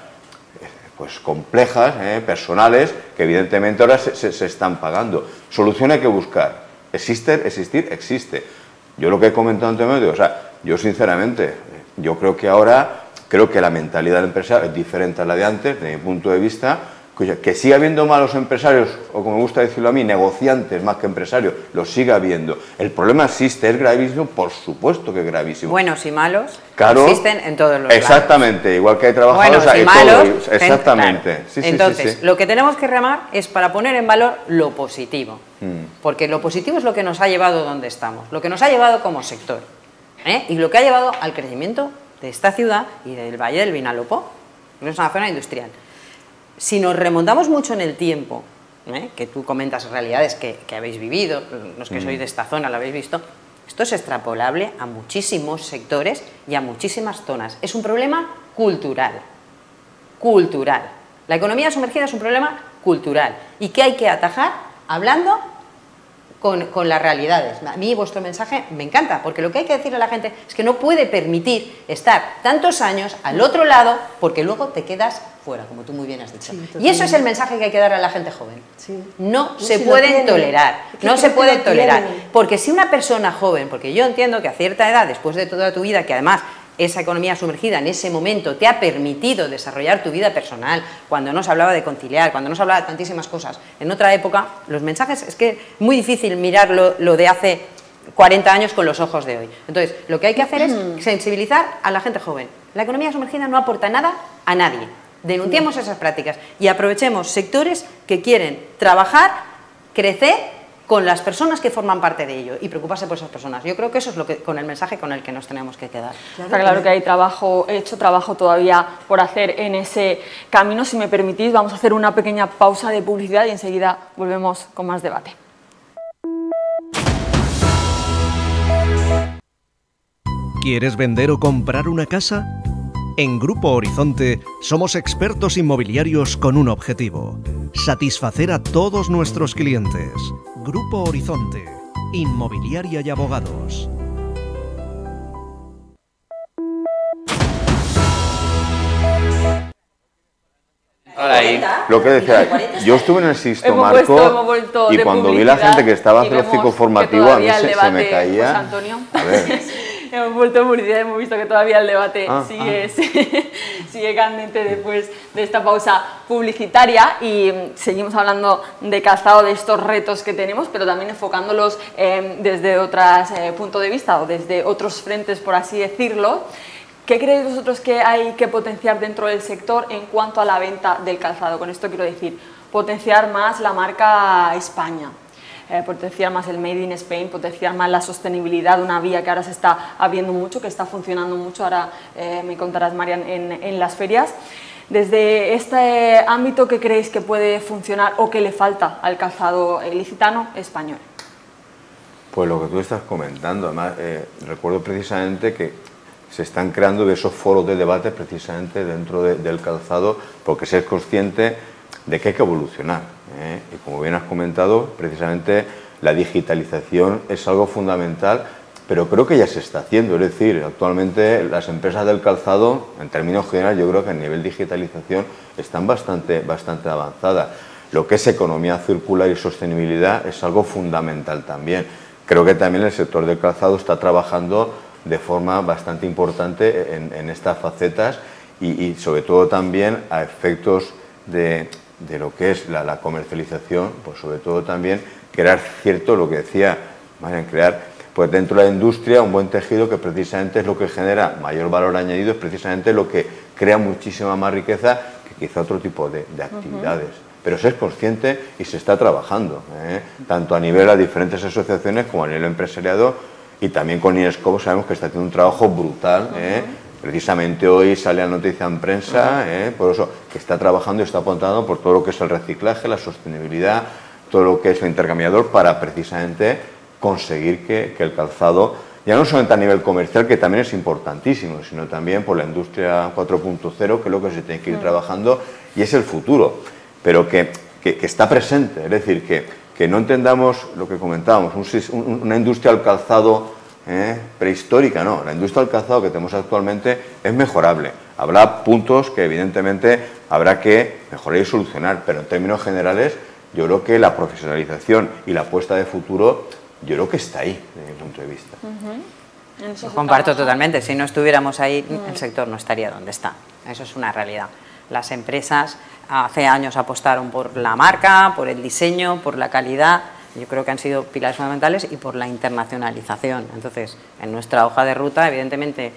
pues complejas, personales, que evidentemente ahora se están pagando. Solución hay que buscar. Existe. Yo lo que he comentado anteriormente, o sea, yo sinceramente, yo creo que ahora, la mentalidad del empresario es diferente a la de antes, desde mi punto de vista, que siga habiendo malos empresarios, o como me gusta decirlo a mí, negociantes más que empresarios, los siga habiendo. El problema existe, es gravísimo, por supuesto que es gravísimo. Buenos y malos claro, existen en todos los exactamente, lados. Igual que hay trabajadores, buenos y hay malos, todo, exactamente. Claro. Sí, entonces, sí. Lo que tenemos que remar es para poner en valor lo positivo, porque lo positivo es lo que nos ha llevado donde estamos, lo que nos ha llevado como sector, y lo que ha llevado al crecimiento de esta ciudad y del Valle del Vinalopó, que es una zona industrial. Si nos remontamos mucho en el tiempo, que tú comentas realidades que habéis vivido, los que sois de esta zona lo habéis visto, esto es extrapolable a muchísimos sectores y a muchísimas zonas. Es un problema cultural. La economía sumergida es un problema cultural y que hay que atajar hablando con las realidades. A mí vuestro mensaje me encanta, porque lo que hay que decirle a la gente es que no puede permitir estar tantos años al otro lado porque luego te quedas fuera, como tú muy bien has dicho. Sí, y eso es el mensaje que hay que dar a la gente joven. Sí. No se pueden tolerar, no se puede tolerar. Porque si una persona joven, porque yo entiendo que a cierta edad, después de toda tu vida, que además esa economía sumergida en ese momento te ha permitido desarrollar tu vida personal, cuando no se hablaba de conciliar, cuando no se hablaba de tantísimas cosas, en otra época, los mensajes, es que es muy difícil mirar lo de hace 40 años con los ojos de hoy. Entonces, lo que hay que hacer es sensibilizar a la gente joven. La economía sumergida no aporta nada a nadie. Denunciemos esas prácticas y aprovechemos sectores que quieren trabajar, crecer con las personas que forman parte de ello y preocuparse por esas personas. Yo creo que eso es con el mensaje con el que nos tenemos que quedar. Claro que hay trabajo todavía por hacer en ese camino. Si me permitís, vamos a hacer una pequeña pausa de publicidad y enseguida volvemos con más debate. ¿Quieres vender o comprar una casa? En Grupo Horizonte somos expertos inmobiliarios con un objetivo: satisfacer a todos nuestros clientes. Grupo Horizonte, Inmobiliaria y Abogados. Lo que decía, yo estuve en el Sisto Marco y cuando vi la gente que estaba haciendo el ciclo formativo, a mí se me caía. José Antonio. A ver. Hemos vuelto en publicidad y hemos visto que todavía el debate sigue candente después de esta pausa publicitaria y seguimos hablando de calzado, de estos retos que tenemos, pero también enfocándolos desde otros puntos de vista o desde otros frentes, por así decirlo. ¿Qué creéis vosotros que hay que potenciar dentro del sector en cuanto a la venta del calzado? Con esto quiero decir, potenciar más la marca España. Potenciar más el Made in Spain, potenciar más la sostenibilidad, una vía que ahora se está abriendo mucho, que está funcionando mucho, ahora me contarás, Marian, en las ferias. Desde este ámbito, ¿qué creéis que puede funcionar o qué le falta al calzado ilicitano español? Pues lo que tú estás comentando, además recuerdo precisamente que se están creando esos foros de debate precisamente dentro del calzado, porque se es consciente de que hay que evolucionar. Y como bien has comentado, precisamente la digitalización es algo fundamental, pero creo que ya se está haciendo. Es decir, actualmente las empresas del calzado, en términos generales, yo creo que a nivel de digitalización están bastante avanzadas. Lo que es economía circular y sostenibilidad es algo fundamental también. Creo que también el sector del calzado está trabajando de forma bastante importante en estas facetas y sobre todo también a efectos de de lo que es la comercialización, pues sobre todo también crear cierto, lo que decía Marian, crear pues dentro de la industria un buen tejido que precisamente es lo que genera mayor valor añadido, es precisamente lo que crea muchísima más riqueza que quizá otro tipo de actividades. Pero se es consciente y se está trabajando, tanto a nivel de las diferentes asociaciones como a nivel empresariado, y también con INESCOP sabemos que está haciendo un trabajo brutal. Precisamente hoy sale la noticia en prensa, por eso que está trabajando y está apuntando por todo lo que es el reciclaje, la sostenibilidad, todo lo que es el intercambiador, para precisamente conseguir que el calzado, ya no solamente a nivel comercial, que también es importantísimo, sino también por la industria 4.0, que es lo que se tiene que ir trabajando y es el futuro, pero que está presente. Es decir, que no entendamos lo que comentábamos, una industria del calzado prehistórica, no. La industria del calzado que tenemos actualmente es mejorable. Habrá puntos que evidentemente habrá que mejorar y solucionar, pero en términos generales yo creo que la profesionalización y la apuesta de futuro, yo creo que está ahí, desde mi punto de vista. Lo comparto totalmente. Si no estuviéramos ahí, el sector no estaría donde está. Eso es una realidad. Las empresas hace años apostaron por la marca, por el diseño, por la calidad. Yo creo que han sido pilares fundamentales, y por la internacionalización. Entonces, en nuestra hoja de ruta, evidentemente,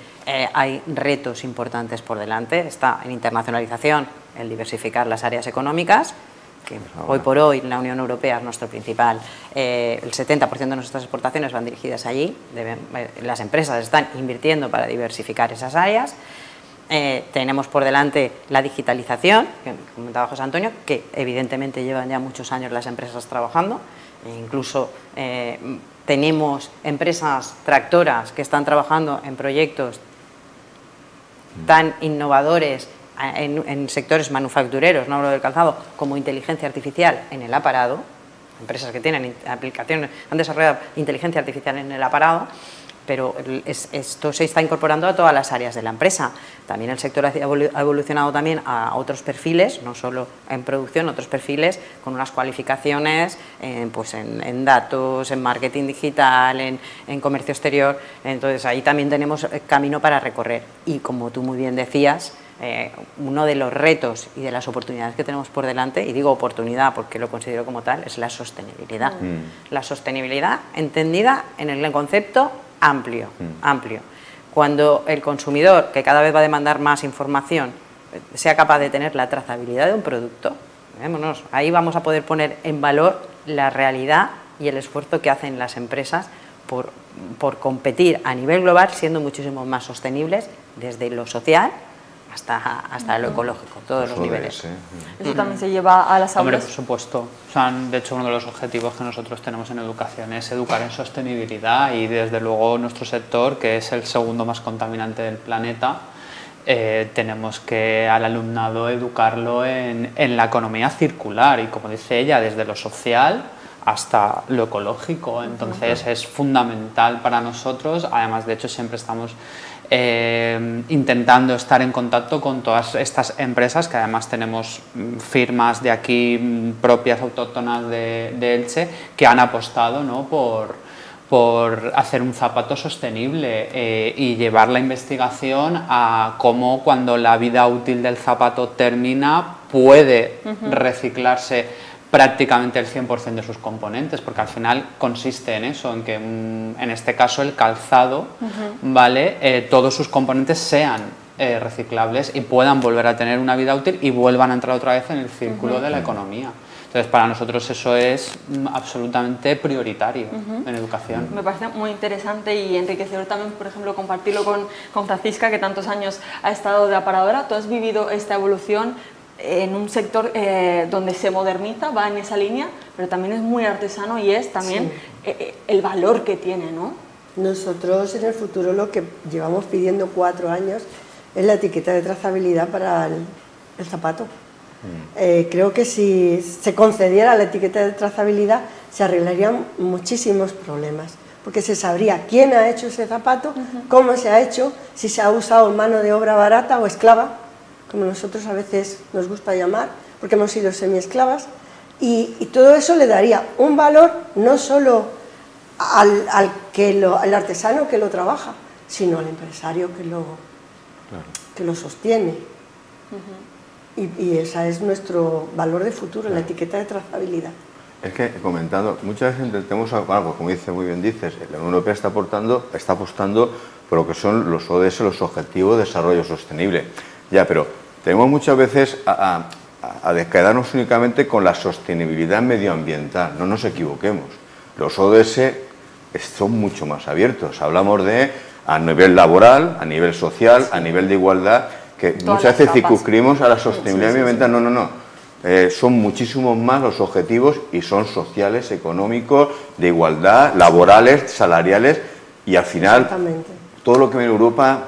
hay retos importantes por delante. Está en internacionalización, el diversificar las áreas económicas, que hoy por hoy la Unión Europea es nuestro principal, el 70% de nuestras exportaciones van dirigidas allí, las empresas están invirtiendo para diversificar esas áreas. Tenemos por delante la digitalización, que comentaba José Antonio, que evidentemente llevan ya muchos años las empresas trabajando, incluso tenemos empresas tractoras que están trabajando en proyectos tan innovadores en sectores manufactureros, no hablo del calzado, como inteligencia artificial en el aparado, empresas que tienen aplicaciones, han desarrollado inteligencia artificial en el aparado, pero esto se está incorporando a todas las áreas de la empresa. También el sector ha evolucionado también a otros perfiles, no solo en producción, otros perfiles con unas cualificaciones pues en datos, en marketing digital, en comercio exterior. Entonces ahí también tenemos camino para recorrer. Y como tú muy bien decías, uno de los retos y de las oportunidades que tenemos por delante, y digo oportunidad porque lo considero como tal, es la sostenibilidad. La sostenibilidad entendida en el concepto amplio. Cuando el consumidor, que cada vez va a demandar más información, sea capaz de tener la trazabilidad de un producto, vémonos, ahí vamos a poder poner en valor la realidad y el esfuerzo que hacen las empresas por competir a nivel global, siendo muchísimo más sostenibles desde lo social hasta lo ecológico, todos los niveles. Eso también se lleva a las aulas. Hombre, por supuesto. O sea, de hecho, uno de los objetivos que nosotros tenemos en educación es educar en sostenibilidad, y desde luego nuestro sector, que es el segundo más contaminante del planeta, tenemos que al alumnado educarlo en la economía circular, y como dice ella, desde lo social hasta lo ecológico. Entonces es fundamental para nosotros. Además, de hecho, siempre estamos intentando estar en contacto con todas estas empresas, que además tenemos firmas de aquí propias, autóctonas de Elche, que han apostado, ¿no?, por hacer un zapato sostenible y llevar la investigación a cómo, cuando la vida útil del zapato termina, puede reciclarse prácticamente el 100% de sus componentes, porque al final consiste en eso, en que en este caso el calzado, ¿vale?, todos sus componentes sean reciclables y puedan volver a tener una vida útil y vuelvan a entrar otra vez en el círculo de la economía. Entonces, para nosotros eso es absolutamente prioritario en educación. Me parece muy interesante y enriquecedor también, por ejemplo, compartirlo con Francisca, que tantos años ha estado de aparadora. Tú has vivido esta evolución en un sector donde se moderniza, va en esa línea, pero también es muy artesano, y es también el valor que tiene, ¿no? Nosotros en el futuro lo que llevamos pidiendo 4 años es la etiqueta de trazabilidad para el zapato. Creo que si se concediera la etiqueta de trazabilidad se arreglarían muchísimos problemas, porque se sabría quién ha hecho ese zapato, cómo se ha hecho, si se ha usado mano de obra barata o esclava, como nosotros a veces nos gusta llamar, porque hemos sido semiesclavas, y todo eso le daría un valor no solo al artesano que lo trabaja, sino al empresario que lo sostiene. y ese es nuestro valor de futuro, la etiqueta de trazabilidad. Es que, comentando, muchas veces intentamos, bueno, como muy bien dices, la Unión Europea está apostando por lo que son los ODS, los Objetivos de Desarrollo Sostenible. Ya, pero tenemos muchas veces a quedarnos únicamente con la sostenibilidad medioambiental. No nos equivoquemos. Los ODS son mucho más abiertos. Hablamos de a nivel laboral, a nivel social, a nivel de igualdad, que muchas veces circunscribimos a la sostenibilidad medioambiental. No. Son muchísimos más los objetivos y son sociales, económicos, de igualdad, laborales, salariales y al final todo lo que viene de Europa,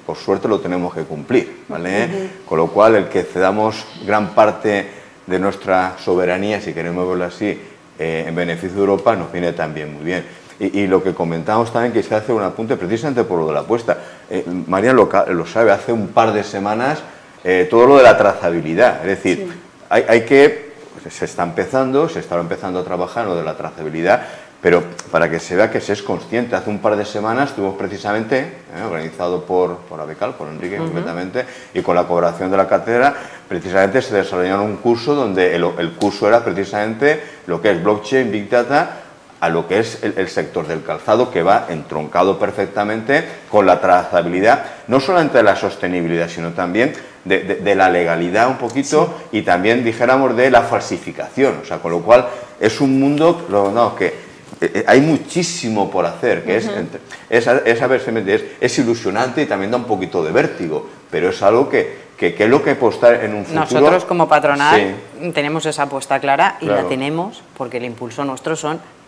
por suerte lo tenemos que cumplir, ¿vale? Con lo cual el que cedamos gran parte de nuestra soberanía, si queremos verlo así, en beneficio de Europa nos viene también muy bien. Y lo que comentamos también, que se hace un apunte precisamente por lo de la apuesta. María lo sabe, hace un par de semanas todo lo de la trazabilidad, es decir, se está empezando a trabajar en lo de la trazabilidad, pero para que se vea que se es consciente. Hace un par de semanas estuvimos precisamente, organizado por ABECAL, por Enrique concretamente, y con la colaboración de la cátedra, precisamente se desarrollaron un curso donde el curso era precisamente lo que es blockchain, big data, a lo que es el sector del calzado, que va entroncado perfectamente con la trazabilidad, no solamente de la sostenibilidad, sino también de la legalidad un poquito, y también, dijéramos, de la falsificación. O sea, con lo cual es un mundo que hay muchísimo por hacer, que es ilusionante y también da un poquito de vértigo, pero es algo que es lo que apostar en un futuro. Nosotros como patronal tenemos esa apuesta clara y la tenemos porque el impulso nuestro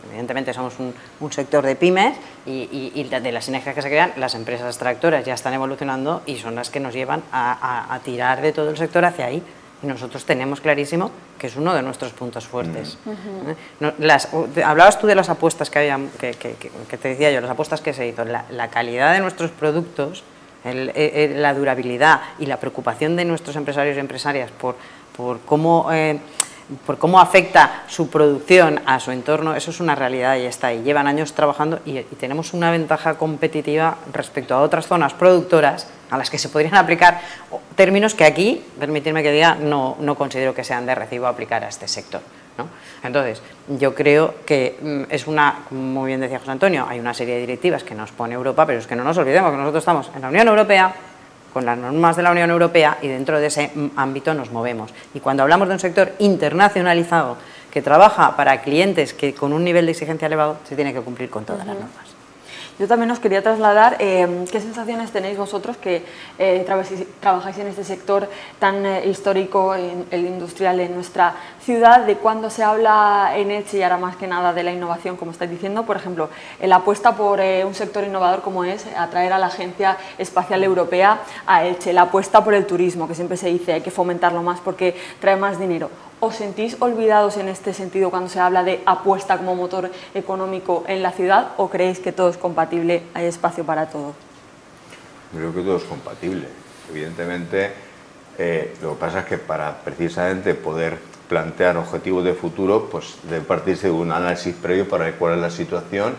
evidentemente somos un sector de pymes y de las sinergias que se crean, las empresas extractoras ya están evolucionando y son las que nos llevan a tirar de todo el sector hacia ahí. Y nosotros tenemos clarísimo que es uno de nuestros puntos fuertes. Hablabas tú de las apuestas que te decía yo, las apuestas que se hizo, la calidad de nuestros productos, la durabilidad y la preocupación de nuestros empresarios y empresarias por cómo afecta su producción a su entorno, eso es una realidad y está ahí. Llevan años trabajando y tenemos una ventaja competitiva respecto a otras zonas productoras a las que se podrían aplicar términos que aquí, permitirme que diga, no considero que sean de recibo aplicar a este sector, ¿no? Entonces, yo creo que como bien decía José Antonio, hay una serie de directivas que nos pone Europa, pero es que no nos olvidemos que nosotros estamos en la Unión Europea, con las normas de la Unión Europea, y dentro de ese ámbito nos movemos. Y cuando hablamos de un sector internacionalizado que trabaja para clientes que con un nivel de exigencia elevado, se tiene que cumplir con todas las normas. Yo también os quería trasladar qué sensaciones tenéis vosotros que trabajáis en este sector tan histórico, el industrial en nuestra ciudad, de cuando se habla en Elche y ahora más que nada de la innovación, como estáis diciendo, por ejemplo, la apuesta por un sector innovador como es atraer a la Agencia Espacial Europea a Elche, la apuesta por el turismo, que siempre se dice hay que fomentarlo más porque trae más dinero. ¿Os sentís olvidados en este sentido cuando se habla de apuesta como motor económico en la ciudad o creéis que todo es compatible, hay espacio para todo? Creo que todo es compatible. Evidentemente, lo que pasa es que para precisamente poder plantear objetivos de futuro, pues debe partirse de un análisis previo para ver cuál es la situación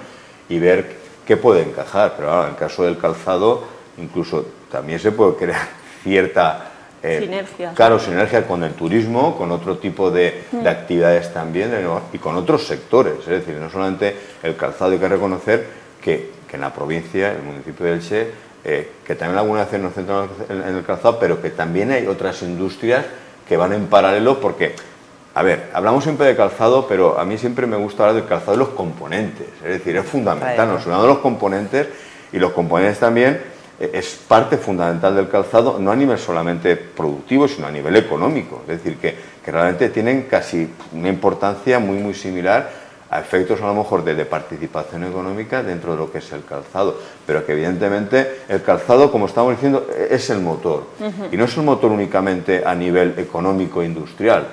y ver qué puede encajar. Pero claro, en el caso del calzado, incluso también se puede crear cierta sinergia con el turismo, con otro tipo de actividades también y con otros sectores. Es decir, no solamente el calzado, hay que reconocer que en la provincia, el municipio de Elche, que también algunas veces nos centramos en el calzado, pero que también hay otras industrias que van en paralelo porque, a ver, hablamos siempre de calzado, pero a mí siempre me gusta hablar del calzado de los componentes. Es decir, es fundamental, nos hablamos de los componentes y los componentes también es parte fundamental del calzado, no a nivel solamente productivo, sino a nivel económico. Es decir, que realmente tienen casi una importancia muy similar a efectos a lo mejor de participación económica dentro de lo que es el calzado. Pero que evidentemente el calzado, como estamos diciendo, es el motor. Y no es el motor únicamente a nivel económico e industrial.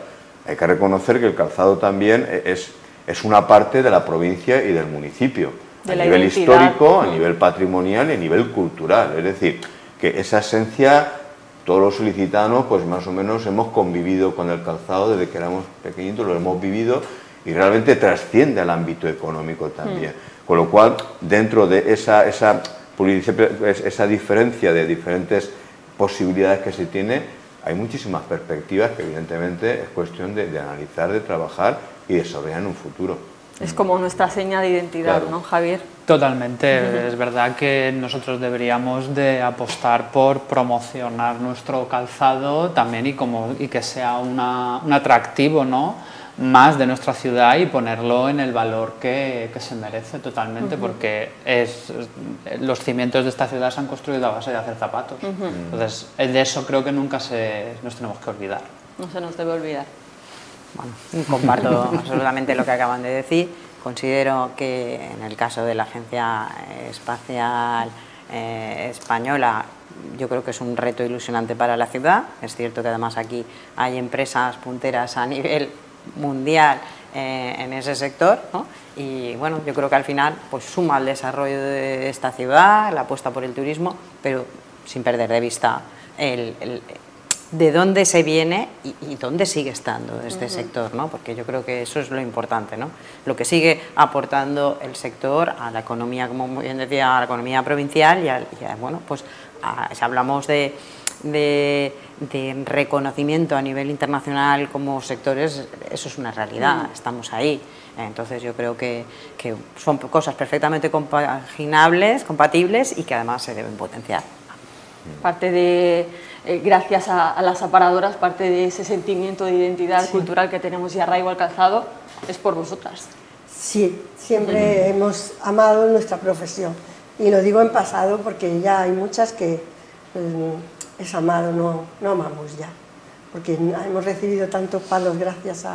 Hay que reconocer que el calzado también es una parte de la provincia y del municipio. A nivel histórico, a nivel patrimonial y a nivel cultural. Es decir, que esa esencia, todos los ilicitanos, pues más o menos hemos convivido con el calzado desde que éramos pequeñitos, lo hemos vivido y realmente trasciende al ámbito económico también. Con lo cual, dentro de esa diferencia de diferentes posibilidades que se tiene, hay muchísimas perspectivas que evidentemente es cuestión de analizar, de trabajar y desarrollar en un futuro. Es como nuestra seña de identidad, Claro. ¿no, Javier? Totalmente, es verdad que nosotros deberíamos de apostar por promocionar nuestro calzado también y que sea un atractivo, ¿no?, más de nuestra ciudad y ponerlo en el valor que se merece totalmente, porque los cimientos de esta ciudad se han construido a base de hacer zapatos. Entonces, de eso creo que nunca nos tenemos que olvidar. No se nos debe olvidar. Bueno, comparto absolutamente lo que acaban de decir. Considero que en el caso de la Agencia Espacial Española, yo creo que es un reto ilusionante para la ciudad. Es cierto que además aquí hay empresas punteras a nivel mundial en ese sector, ¿no? Y bueno, yo creo que al final pues suma al desarrollo de esta ciudad, la apuesta por el turismo, pero sin perder de vista de dónde se viene y dónde sigue estando este sector, ¿no? Porque yo creo que eso es lo importante, ¿no? Lo que sigue aportando el sector a la economía, como muy bien decía, a la economía provincial bueno, pues si hablamos de reconocimiento a nivel internacional como sectores, eso es una realidad, estamos ahí. Entonces yo creo que son cosas perfectamente compatibles y que además se deben potenciar. Parte de, gracias a las aparadoras, parte de ese sentimiento de identidad cultural que tenemos y arraigo al calzado es por vosotras. Sí, siempre hemos amado nuestra profesión. Y lo digo en pasado porque ya hay muchas que es amado, no amamos ya. Porque hemos recibido tantos palos gracias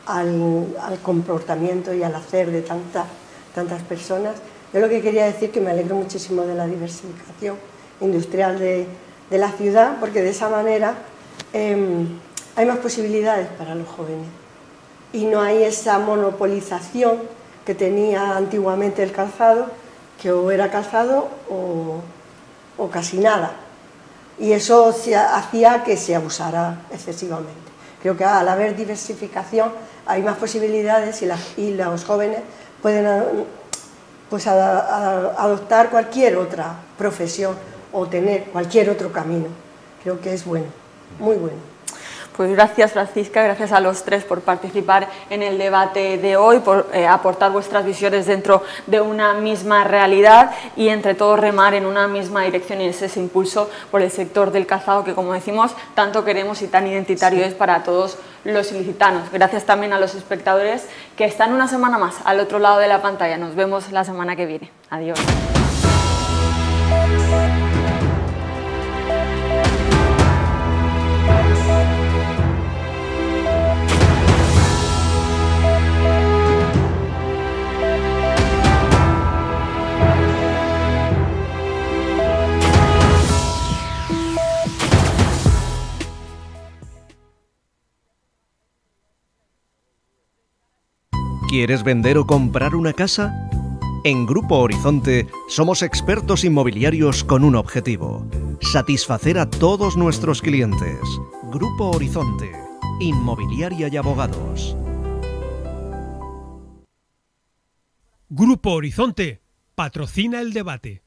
al comportamiento y al hacer de tantas personas. Yo lo que quería decir que me alegro muchísimo de la diversificación industrial de la ciudad, porque de esa manera hay más posibilidades para los jóvenes y no hay esa monopolización que tenía antiguamente el calzado, que o era calzado o casi nada, y eso hacía que se abusara excesivamente. Creo que al haber diversificación hay más posibilidades y los jóvenes pueden pues, adoptar cualquier otra profesión o tener cualquier otro camino. Creo que es bueno, muy bueno. Pues gracias, Francisca, gracias a los tres por participar en el debate de hoy, por aportar vuestras visiones dentro de una misma realidad y entre todos remar en una misma dirección y ese impulso por el sector del calzado que, como decimos, tanto queremos y tan identitario es para todos los ilicitanos. Gracias también a los espectadores que están una semana más al otro lado de la pantalla. Nos vemos la semana que viene. Adiós. ¿Quieres vender o comprar una casa? En Grupo Horizonte somos expertos inmobiliarios con un objetivo: satisfacer a todos nuestros clientes. Grupo Horizonte, Inmobiliaria y Abogados. Grupo Horizonte patrocina el debate.